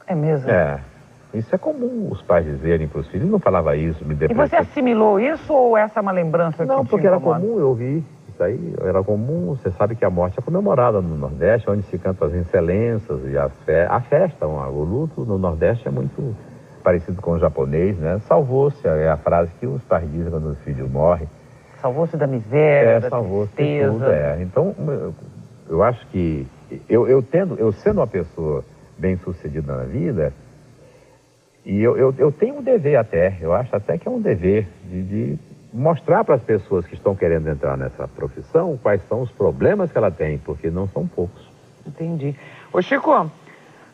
É mesmo? É, isso é comum os pais dizerem para os filhos. Ele não falava isso, me E depressa. você assimilou isso ou essa é uma lembrança Não, que te porque era incomoda? comum, eu ouvi. Isso aí era comum. Você sabe que a morte é comemorada no Nordeste, onde se cantam as excelências e a festa. O luto no Nordeste é muito parecido com o japonês, né? Salvou-se, é a frase que os pais dizem quando os filhos morrem. Salvou-se da miséria, da salvou-se de tristeza. tudo, Então, eu acho que eu sendo uma pessoa bem-sucedida na vida, e eu tenho um dever até, eu acho até que é um dever de mostrar para as pessoas que estão querendo entrar nessa profissão quais são os problemas que ela tem, porque não são poucos. Entendi. Ô Chico,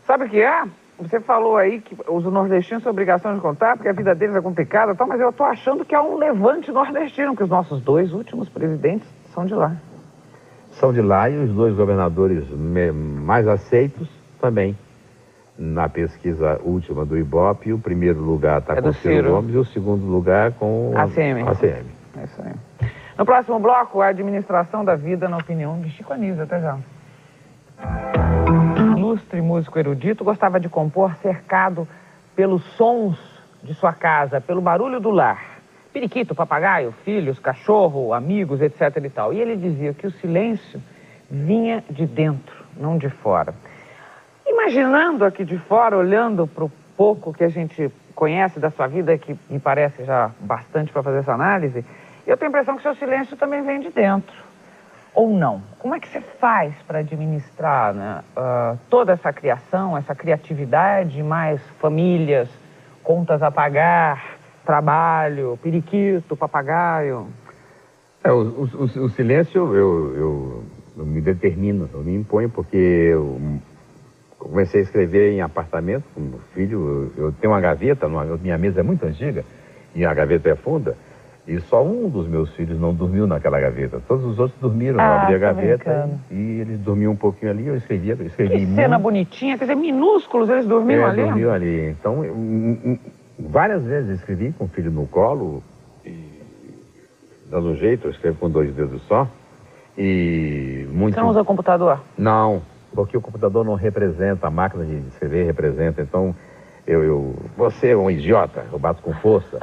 sabe o que é? Você falou aí que os nordestinos têm obrigação de contar, porque a vida deles é complicada e tal, mas eu tô achando que há um levante nordestino, porque os nossos 2 últimos presidentes são de lá. São de lá e os 2 governadores mais aceitos também. Na pesquisa última do Ibope, o primeiro lugar está com o Ciro Gomes e o segundo lugar com a ACM. É isso aí. No próximo bloco, a administração da vida na opinião de Chico Anísio. Até já. Ilustre músico erudito, gostava de compor cercado pelos sons de sua casa, pelo barulho do lar. Periquito, papagaio, filhos, cachorro, amigos, etc. e tal. E ele dizia que o silêncio vinha de dentro, não de fora. Imaginando aqui de fora, olhando para o pouco que a gente conhece da sua vida, que me parece já bastante para fazer essa análise, eu tenho a impressão que o seu silêncio também vem de dentro. Ou não? Como é que você faz para administrar, né, toda essa criação, essa criatividade, mais famílias, contas a pagar, trabalho, periquito, papagaio? O silêncio eu me determino, eu me imponho, porque eu comecei a escrever em apartamento com meu filho. Eu tenho uma gaveta, minha mesa é muito antiga e a gaveta é funda, e só um dos meus filhos não dormiu naquela gaveta. Todos os outros dormiram, eu abri a gaveta e eles dormiam um pouquinho ali, eu escrevi que cena bonitinha, quer dizer, minúsculos, eles dormiam ali? Dormiam ali. Então, várias vezes escrevi com o filho no colo, dando um jeito, eu escrevo com 2 dedos só. E muito... Você não usa computador? Não, porque o computador não representa, a máquina de escrever representa. Então, você é um idiota, eu bato com força.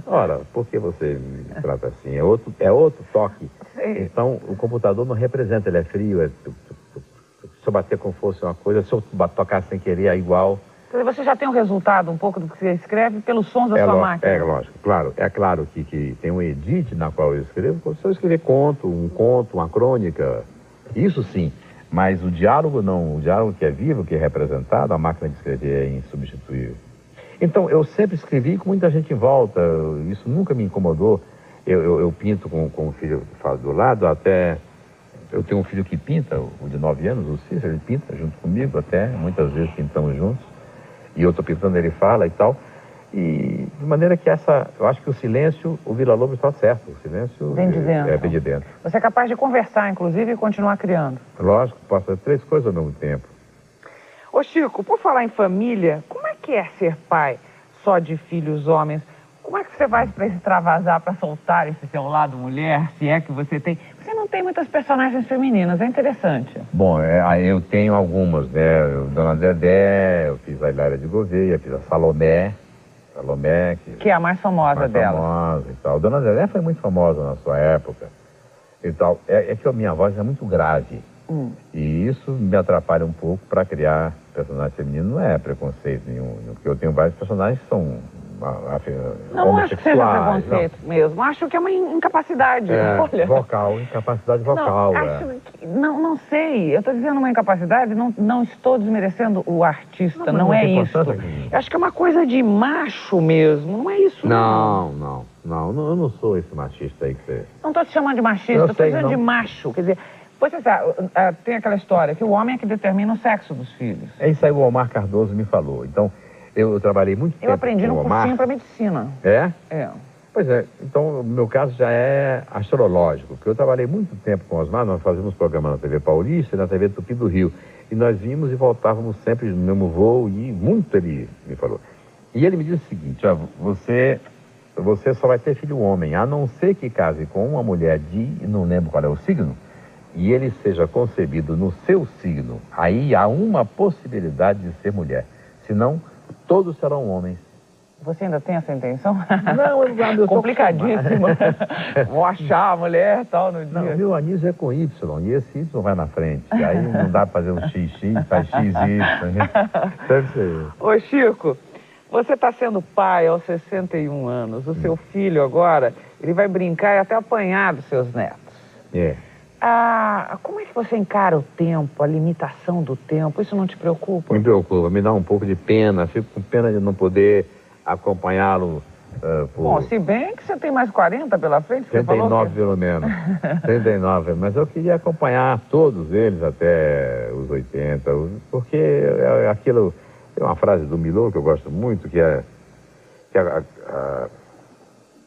Ora, por que você me trata assim? É outro toque. Sim. Então, o computador não representa, ele é frio. Se eu bater com força é uma coisa, se eu tocar sem querer é igual. Você já tem um resultado um pouco do que você escreve pelos sons da sua máquina? É lógico, claro. É claro que tem um edit na qual eu escrevo. Se eu escrever um conto, uma crônica, isso sim. Mas o diálogo não. O diálogo que é vivo, que é representado, a máquina de escrever é insubstituível. Então, eu sempre escrevi com muita gente em volta. Isso nunca me incomodou. Eu pinto com o filho que faz do lado, até... Eu tenho um filho que pinta, o de 9 anos, o Cícero, ele pinta junto comigo até. Muitas vezes pintamos juntos. E eu estou pintando, ele fala e tal. E de maneira que eu acho que o silêncio, o Vila Lobos está certo. O silêncio vem de dentro. Vem de dentro. Você é capaz de conversar, inclusive, e continuar criando? Lógico, posso fazer 3 coisas ao mesmo tempo. Ô Chico, por falar em família, como é que é ser pai só de filhos homens? Como é que você vai para extravasar, para soltar esse seu lado mulher, se é que você tem? Você não tem muitas personagens femininas, é interessante. Bom, eu tenho algumas, né? Dona Dedé, eu fiz a Hilária de Gouveia, fiz a Salomé, que é a mais famosa dela. Famosa e tal. Dona Dedé foi muito famosa na sua época e tal. É que a minha voz é muito grave. E isso me atrapalha um pouco para criar personagem feminino. Não é preconceito nenhum, porque eu tenho vários personagens que são Não acho que seja preconceito mesmo. Acho que é uma incapacidade. Olha. Incapacidade vocal. Não sei. Eu estou dizendo uma incapacidade, não estou desmerecendo o artista, não é isso. Eu acho que é uma coisa de macho mesmo, não é isso? Não, eu não sou esse machista aí que você... Não estou te chamando de machista, estou dizendo de macho. Quer dizer, você sabe, tem aquela história que o homem é que determina o sexo dos filhos. É isso aí, o Omar Cardoso me falou. Então, eu trabalhei muito tempo com o Omar. Eu aprendi no cursinho para medicina. É? É. Pois é, então o meu caso já é astrológico, porque eu trabalhei muito tempo com o Osmar, nós fazíamos programa na TV Paulista e na TV Tupi do Rio. E nós vimos e voltávamos sempre no mesmo voo e muito ele me falou. E ele me disse o seguinte, ó, você só vai ter filho homem, a não ser que case com uma mulher não lembro qual é o signo, e ele seja concebido no seu signo, aí há uma possibilidade de ser mulher. Senão, todos serão homens. Você ainda tem essa intenção? Não, eu complicadíssimo. Vou achar a mulher e tal no dia. Não, meu anísio é com Y, e esse Y vai na frente. Aí não dá pra fazer um XX, faz XY. Deve ser. Ô, Chico, você está sendo pai aos 61 anos. O seu filho agora, ele vai brincar e até apanhar dos seus netos. É. Como é que você encara o tempo, a limitação do tempo? Isso não te preocupa? Me preocupa, me dá um pouco de pena. Fico com pena de não poder acompanhá-lo por... Bom, se bem que você tem mais 40 pela frente, você 39 falou que... pelo menos. 39, mas eu queria acompanhar todos eles até os 80, porque aquilo... Tem uma frase do Milor que eu gosto muito, que é...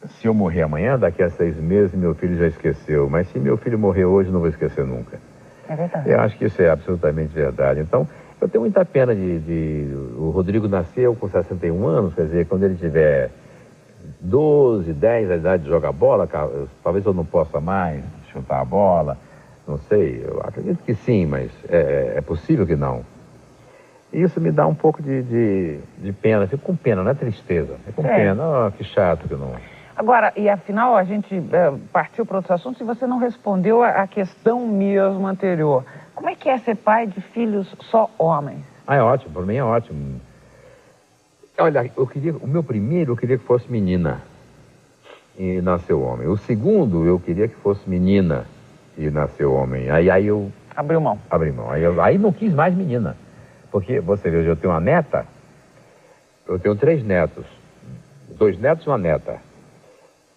se eu morrer amanhã, daqui a 6 meses, meu filho já esqueceu. Mas se meu filho morrer hoje, não vou esquecer nunca. É verdade. Eu acho que isso é absolutamente verdade. Então, eu tenho muita pena o Rodrigo nasceu com 61 anos, quer dizer, quando ele tiver 12, 10, a idade de jogar bola, talvez eu não possa mais chutar a bola, não sei. Eu acredito que sim, mas é possível que não. E isso me dá um pouco de pena. Fico com pena, não é tristeza. Fico com pena. Que chato que não... Agora, e afinal, a gente partiu para outros assuntos e você não respondeu a questão mesmo anterior. Como é que é ser pai de filhos só homens? É ótimo, para mim é ótimo. Olha, o meu primeiro eu queria que fosse menina e nasceu homem. O segundo eu queria que fosse menina e nasceu homem. Aí eu... Abriu mão. Abri mão. Aí não quis mais menina. Porque, você vê, eu tenho uma neta, eu tenho 3 netos. 2 netos e uma neta.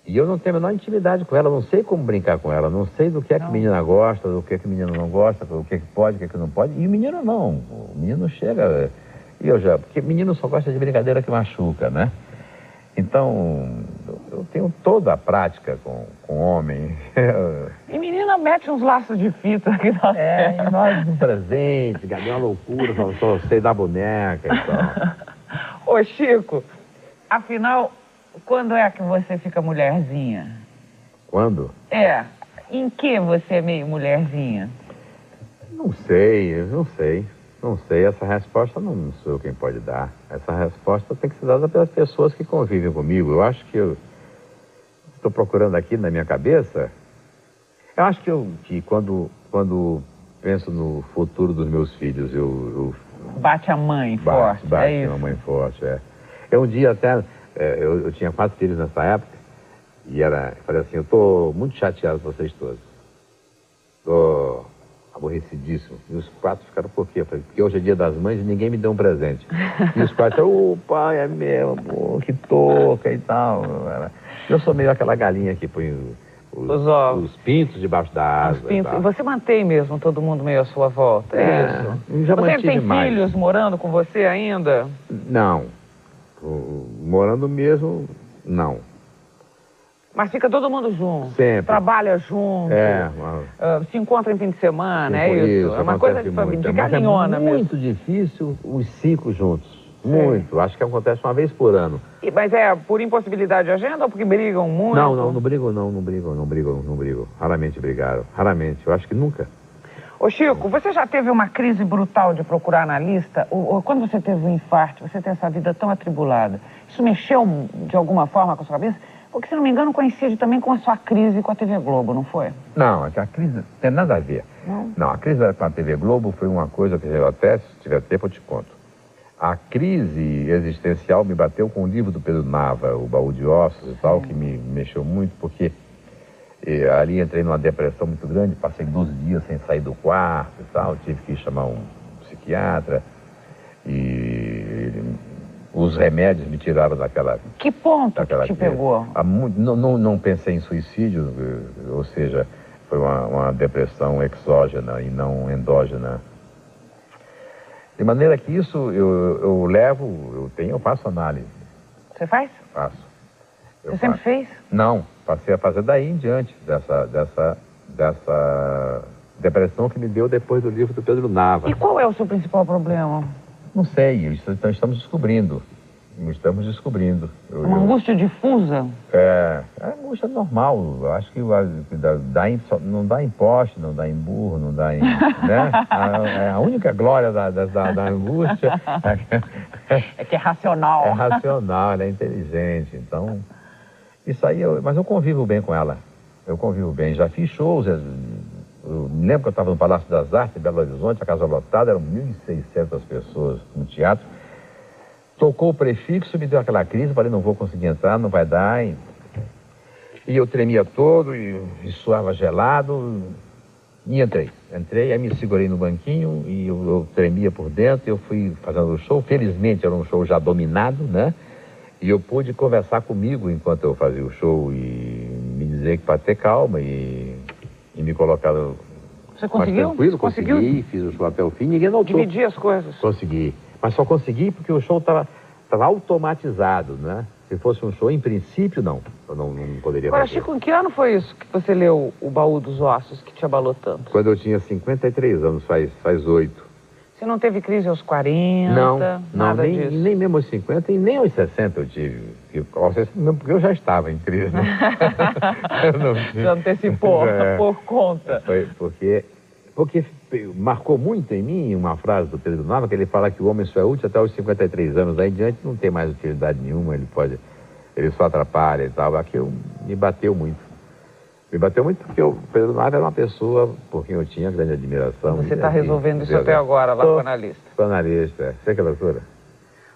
E eu não tenho a menor intimidade com ela, não sei como brincar com ela, não sei do que é que a menina gosta, do que é que o menino não gosta, do que é que pode, do que é que não pode. E o menino não, o menino chega... Porque menino só gosta de brincadeira que machuca, né? Então, eu tenho toda a prática com homem. E menina mete uns laços de fita aqui na e nós um presente, cadê uma loucura, só sei dar boneca e tal. Ô, Chico, afinal... Quando é que você fica mulherzinha? Quando? Em que você é meio mulherzinha? Não sei. Essa resposta não sou eu quem pode dar. Essa resposta tem que ser dada pelas pessoas que convivem comigo. Eu acho que eu estou procurando aqui na minha cabeça. Eu acho que quando penso no futuro dos meus filhos, eu bate a mãe forte, bate a mãe forte, Eu um dia até... Eu tinha 4 filhos nessa época e falei assim, eu tô muito chateado com vocês todos. Tô aborrecidíssimo. E os 4 ficaram por quê? Eu falei, porque hoje é dia das mães e ninguém me deu um presente. E os 4 disseram, pai, é mesmo, que touca e tal. Eu sou meio aquela galinha que põe os pintos debaixo da asa. Você mantém mesmo todo mundo meio à sua volta, é isso? Já você tem mais. Filhos morando com você ainda? Não. Morando mesmo, não. Mas fica todo mundo junto? Sempre. Trabalha junto? Se encontra em fim de semana, é isso? É uma coisa de família, de galinhona mesmo. É muito difícil os 5 juntos. Muito. Acho que acontece uma vez por ano. Mas é por impossibilidade de agenda ou porque brigam muito? Não brigam. Raramente brigaram. Raramente. Eu acho que nunca. Ô, Chico, você já teve uma crise brutal de procurar na lista? Quando você teve um infarto, você tem essa vida tão atribulada, isso mexeu de alguma forma com a sua cabeça? Porque, se não me engano, coincide também com a sua crise com a TV Globo, não foi? Não, a crise não tem nada a ver. Não, a crise com a TV Globo foi uma coisa que eu até, se tiver tempo, eu te conto. A crise existencial me bateu com o livro do Pedro Nava, O Baú de Ossos e tal, que me mexeu muito, porque ali entrei numa depressão muito grande, passei 12 dias sem sair do quarto e tal, tive que chamar um psiquiatra e os remédios me tiraram daquela... Que ponto que te pegou? Não pensei em suicídio, ou seja, foi uma depressão exógena e não endógena. De maneira que isso eu faço análise. Você faz? Faço. Você sempre fez? Não, passei a fazer daí em diante, dessa depressão que me deu depois do livro do Pedro Nava. E qual é o seu principal problema? Não sei, estamos descobrindo. Uma angústia difusa? É angústia normal. Eu acho que não dá em poste, não dá em burro, não dá em... né? A única glória da angústia é que é racional. É racional, ela é inteligente. Então, isso aí, mas eu convivo bem com ela. Eu convivo bem. Já fiz shows. Eu me lembro que eu estava no Palácio das Artes, em Belo Horizonte, a casa lotada, eram 1.600 pessoas no teatro. Tocou o prefixo, me deu aquela crise, falei, não vou conseguir entrar, não vai dar. E eu tremia todo, e suava gelado, e entrei. Aí me segurei no banquinho, e eu tremia por dentro, eu fui fazendo o show. Felizmente era um show já dominado, né? E eu pude conversar comigo enquanto eu fazia o show, e me dizer que para ter calma, e me colocar... Você conseguiu? Tranquilo, consegui, fiz o show até o fim, ninguém notou. Dividir as coisas. Consegui. Mas só consegui porque o show estava automatizado, né? Se fosse um show, em princípio, não. Eu não poderia Agora, fazer. Chico, em que ano foi isso que você leu O Baú dos Ossos, que te abalou tanto? Quando eu tinha 53 anos, faz 8. Você não teve crise aos 40? Não, nem mesmo aos 50 e nem aos 60 eu tive. Porque eu já estava em crise. Né? Você antecipou por conta. Foi porque marcou muito em mim uma frase do Pedro Nava, que ele fala que o homem só é útil até os 53 anos, daí em diante não tem mais utilidade nenhuma, ele só atrapalha e tal. Aquilo me bateu muito. Me bateu muito porque o Pedro Nava era uma pessoa por quem eu tinha grande admiração. Você está resolvendo isso até agora, lá com o analista. Com o analista, Sei que loucura.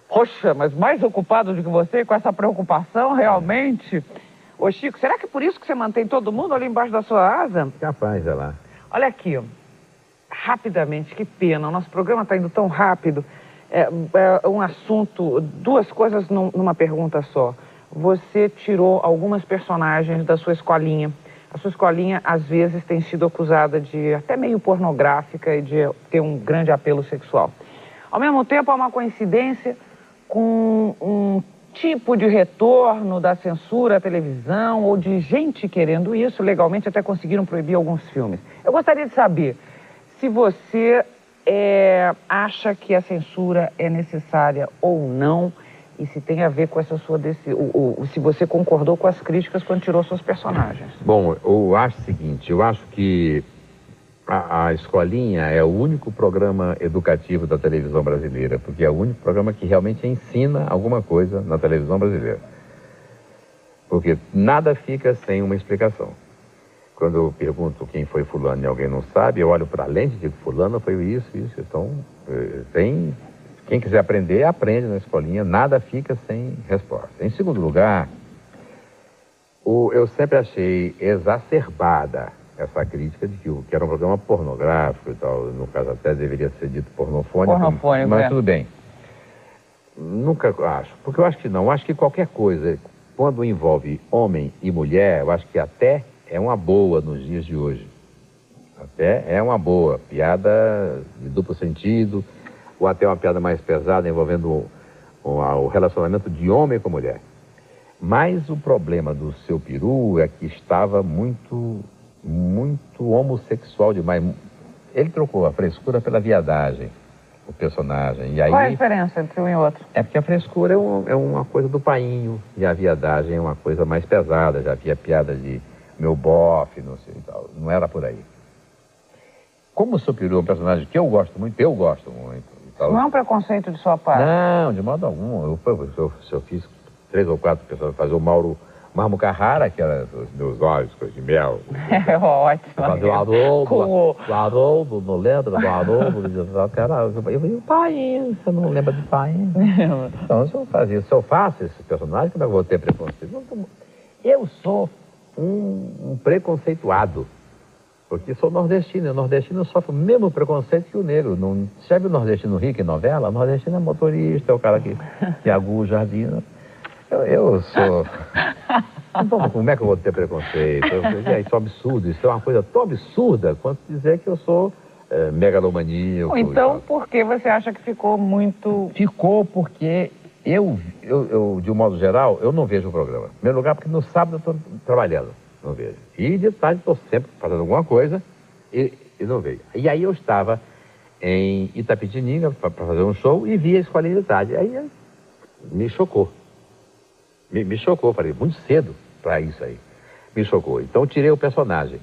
Poxa, mas mais ocupado do que você, com essa preocupação, realmente? Ô, Chico, será que é por isso que você mantém todo mundo ali embaixo da sua asa? Capaz, olha lá. Olha aqui, ó. Rapidamente, que pena, o nosso programa está indo tão rápido. É um assunto, duas coisas numa pergunta só. Você tirou algumas personagens da sua escolinha. A sua escolinha, às vezes, tem sido acusada de até meio pornográfica e de ter um grande apelo sexual. Ao mesmo tempo, há uma coincidência com um tipo de retorno da censura à televisão ou de gente querendo isso. Legalmente, até conseguiram proibir alguns filmes. Eu gostaria de saber se você acha que a censura é necessária ou não, e se tem a ver com essa sua decisão, se você concordou com as críticas quando tirou suas personagens. Bom, eu acho o seguinte, eu acho que a Escolinha é o único programa educativo da televisão brasileira, porque é o único programa que realmente ensina alguma coisa na televisão brasileira. Porque nada fica sem uma explicação. Quando eu pergunto quem foi fulano e alguém não sabe, eu olho para a lente e digo, fulano foi isso. Então, quem quiser aprender, aprende na Escolinha, nada fica sem resposta. Em segundo lugar, eu sempre achei exacerbada essa crítica de que era um programa pornográfico e tal, no caso até deveria ser dito pornofônico, mas tudo bem. Nunca acho, porque eu acho que não, eu acho que qualquer coisa, quando envolve homem e mulher, eu acho que até é uma boa nos dias de hoje. Até é uma boa, piada de duplo sentido, ou até uma piada mais pesada envolvendo o relacionamento de homem com mulher. Mas o problema do Seu Peru é que estava muito homossexual demais. Ele trocou a frescura pela viadagem, o personagem. E aí, qual é a diferença entre um e outro? É porque a frescura é uma coisa do painho, e a viadagem é uma coisa mais pesada. Já havia piada de meu bofe, não sei e tal. Não era por aí. Como o Seu Peru é um personagem que eu gosto muito. Não é um preconceito de sua parte? Não, de modo algum. Eu fiz 3 ou 4 pessoas fazer o Marmo Carrara, que era os meus olhos, coisa de mel. É ótimo. Fazer o Haroldo, não lembra do Haroldo? Eu falei, pai, você não lembra de pai? Então, se eu faço esse personagem, como é que eu vou ter preconceito? Eu sou um preconceituado, porque sou nordestino, e o nordestino sofre o mesmo preconceito que o negro. Não serve o nordestino rico em novela? O nordestino é motorista, é o cara que agua o jardim. Eu sou... Então, como é que eu vou ter preconceito? Isso é um absurdo, isso é uma coisa tão absurda quanto dizer que eu sou megalomaníaco. Ou então, por que você acha que ficou muito... Ficou porque eu, de um modo geral, eu não vejo o programa. Em primeiro lugar, porque no sábado eu estou trabalhando, não vejo. E de tarde estou sempre fazendo alguma coisa e não vejo. E aí eu estava em Itapetininga para fazer um show e vi a Escolinha de Tarde. Aí me chocou. Me chocou, falei, muito cedo para isso aí. Me chocou. Então tirei o personagem.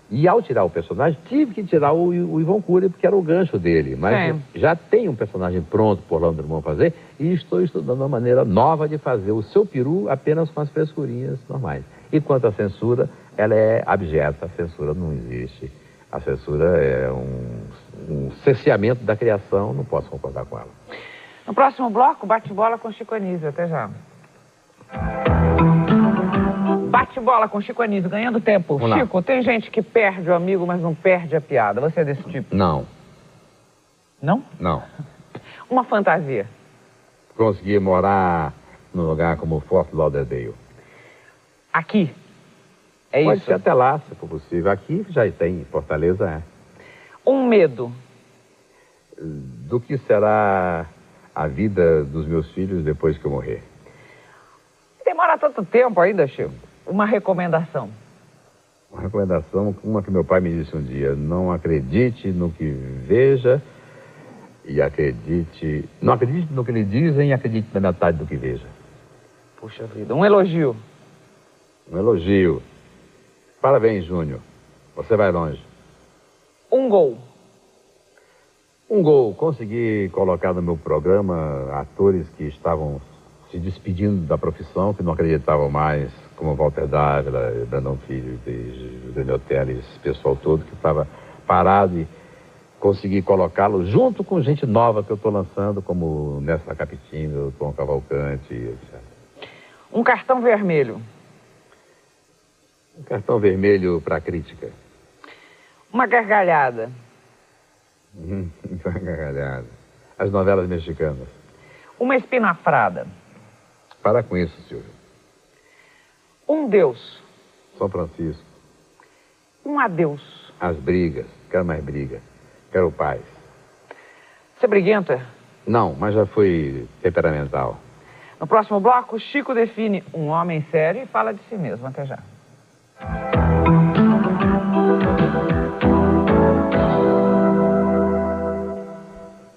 E ao tirar o personagem, tive que tirar o Ivon Cury, porque era o gancho dele. Mas já tem um personagem pronto por Orlando Drummond fazer, e estou estudando uma maneira nova de fazer o seu peru apenas com as frescurinhas normais. E quanto à censura, ela é abjeta, a censura não existe. A censura é um cerceamento da criação, não posso concordar com ela. No próximo bloco, bate-bola com Chico Anísio. Até já. Bate-bola com Chico Anísio, ganhando tempo. Vamos Chico, lá. tem gente que perde o amigo, mas não perde a piada. Você é desse tipo? Não. Não? Não. Uma fantasia. Consegui morar num lugar como Fort Lauderdale. Aqui? É Pode isso? ser até lá, se for possível. Aqui já tem, Fortaleza é. Um medo. Do que será a vida dos meus filhos depois que eu morrer? Demora tanto tempo ainda, Chico. Uma recomendação. Uma recomendação, uma que meu pai me disse um dia: não acredite no que veja e acredite... Não acredite no que lhe dizem e acredite na metade do que veja. Puxa vida. Um elogio. Um elogio. Parabéns, Júnior. Você vai longe. Um gol. Um gol. Consegui colocar no meu programa atores que estavam se despedindo da profissão, que não acreditavam mais, como Walter Dávila, Brandão Filho, Daniel Teles, esse pessoal todo que estava parado, e consegui colocá-lo junto com gente nova que eu estou lançando, como Nessa Capitinho, Tom Cavalcante, etc. Um cartão vermelho. Um cartão vermelho para a crítica. Uma gargalhada. Uma gargalhada. As novelas mexicanas. Uma espinafrada. Para com isso, Silvio. Um Deus. São Francisco. Um adeus. As brigas. Quero mais briga. Quero paz. Você é briguenta? Não, mas já fui temperamental. No próximo bloco, Chico define um homem sério e fala de si mesmo. Até já.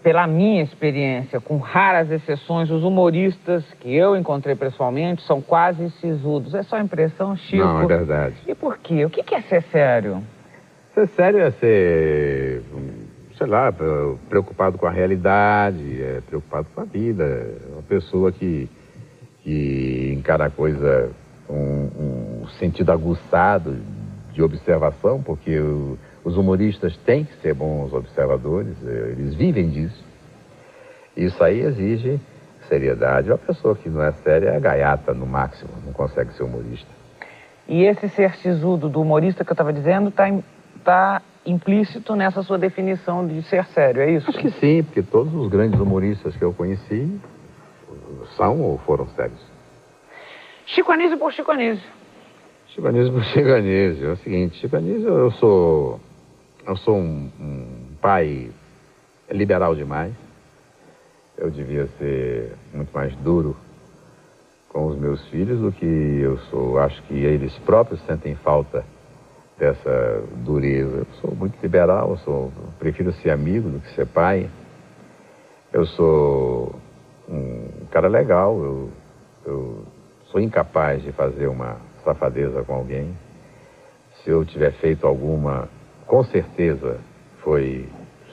Pela minha experiência, com raras exceções, os humoristas que eu encontrei pessoalmente são quase sisudos. É só impressão, Chico? Não, é verdade. E por quê? O que é ser sério? Ser sério é ser, sei lá, preocupado com a realidade, preocupado com a vida. Uma pessoa que encara a coisa com um sentido aguçado de observação, porque os humoristas têm que ser bons observadores, eles vivem disso. Isso aí exige seriedade. Uma pessoa que não é séria é gaiata no máximo, não consegue ser humorista. E esse ser sisudo do humorista que eu estava dizendo está implícito nessa sua definição de ser sério, é isso? Acho que sim, porque todos os grandes humoristas que eu conheci são ou foram sérios. Chico Anísio por Chico Anísio. Chico Anísio por Chico Anísio. É o seguinte, Chico Anísio, eu sou um pai liberal demais. Eu devia ser muito mais duro com os meus filhos do que eu sou. Acho que eles próprios sentem falta dessa dureza. Eu sou muito liberal, prefiro ser amigo do que ser pai. Eu sou um cara legal, eu sou incapaz de fazer uma safadeza com alguém. Se eu tiver feito alguma, com certeza foi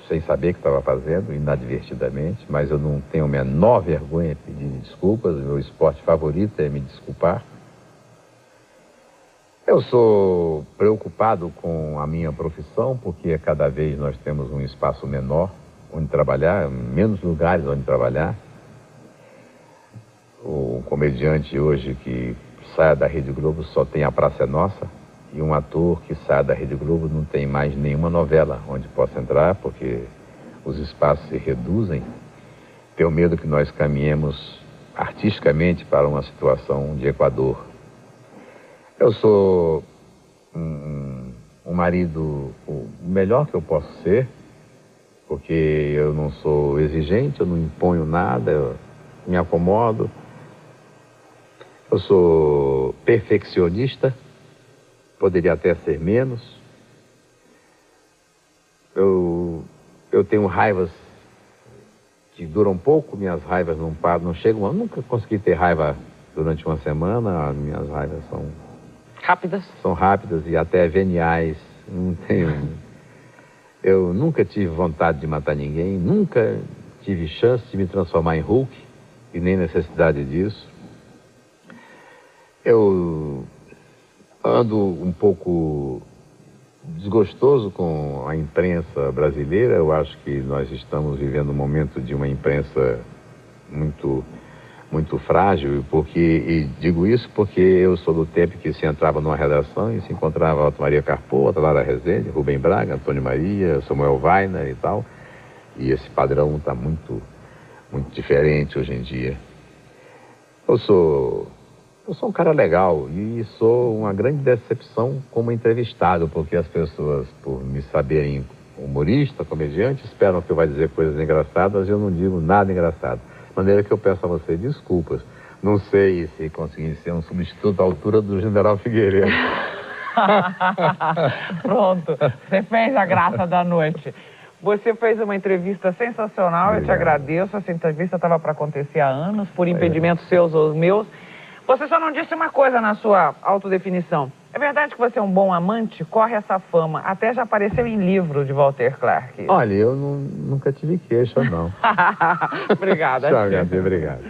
sem saber que estava fazendo, inadvertidamente, mas eu não tenho a menor vergonha de pedir desculpas. O meu esporte favorito é me desculpar. Eu sou preocupado com a minha profissão, porque cada vez nós temos um espaço menor onde trabalhar, menos lugares onde trabalhar. O comediante hoje que sai da Rede Globo só tem A Praça é Nossa, e um ator que sai da Rede Globo não tem mais nenhuma novela onde possa entrar, porque os espaços se reduzem. Tenho medo que nós caminhemos artisticamente para uma situação de Equador. Eu sou um marido o melhor que eu posso ser, porque eu não sou exigente, eu não imponho nada, eu me acomodo. Eu sou perfeccionista, poderia até ser menos. Eu tenho raivas que duram pouco, minhas raivas não param, não chegam. Eu nunca consegui ter raiva durante uma semana, minhas raivas são rápidas? São rápidas e até veniais. Não tenho... Eu nunca tive vontade de matar ninguém, nunca tive chance de me transformar em Hulk, e nem necessidade disso. Eu ando um pouco desgostoso com a imprensa brasileira. Eu acho que nós estamos vivendo um momento de uma imprensa muito frágil, e digo isso porque eu sou do tempo que se entrava numa redação e se encontrava Otto Maria Carpo, Atalara Rezende, Rubem Braga, Antônio Maria, Samuel Weiner e tal, e esse padrão está muito diferente hoje em dia. Eu sou um cara legal e sou uma grande decepção como entrevistado, porque as pessoas, por me saberem humorista, comediante, esperam que eu vá dizer coisas engraçadas e eu não digo nada engraçado. De maneira que eu peço a você desculpas. Não sei se consegui ser um substituto à altura do General Figueiredo. Pronto, você fez a graça da noite. Você fez uma entrevista sensacional. Obrigado. Eu te agradeço. Essa entrevista estava para acontecer há anos, por impedimentos seus ou meus. Você só não disse uma coisa na sua autodefinição. É verdade que você é um bom amante? Corre essa fama. Até já apareceu em livro de Walter Clark. Olha, eu nunca tive queixa, não. Obrigada. Tchau, Gabi, obrigado.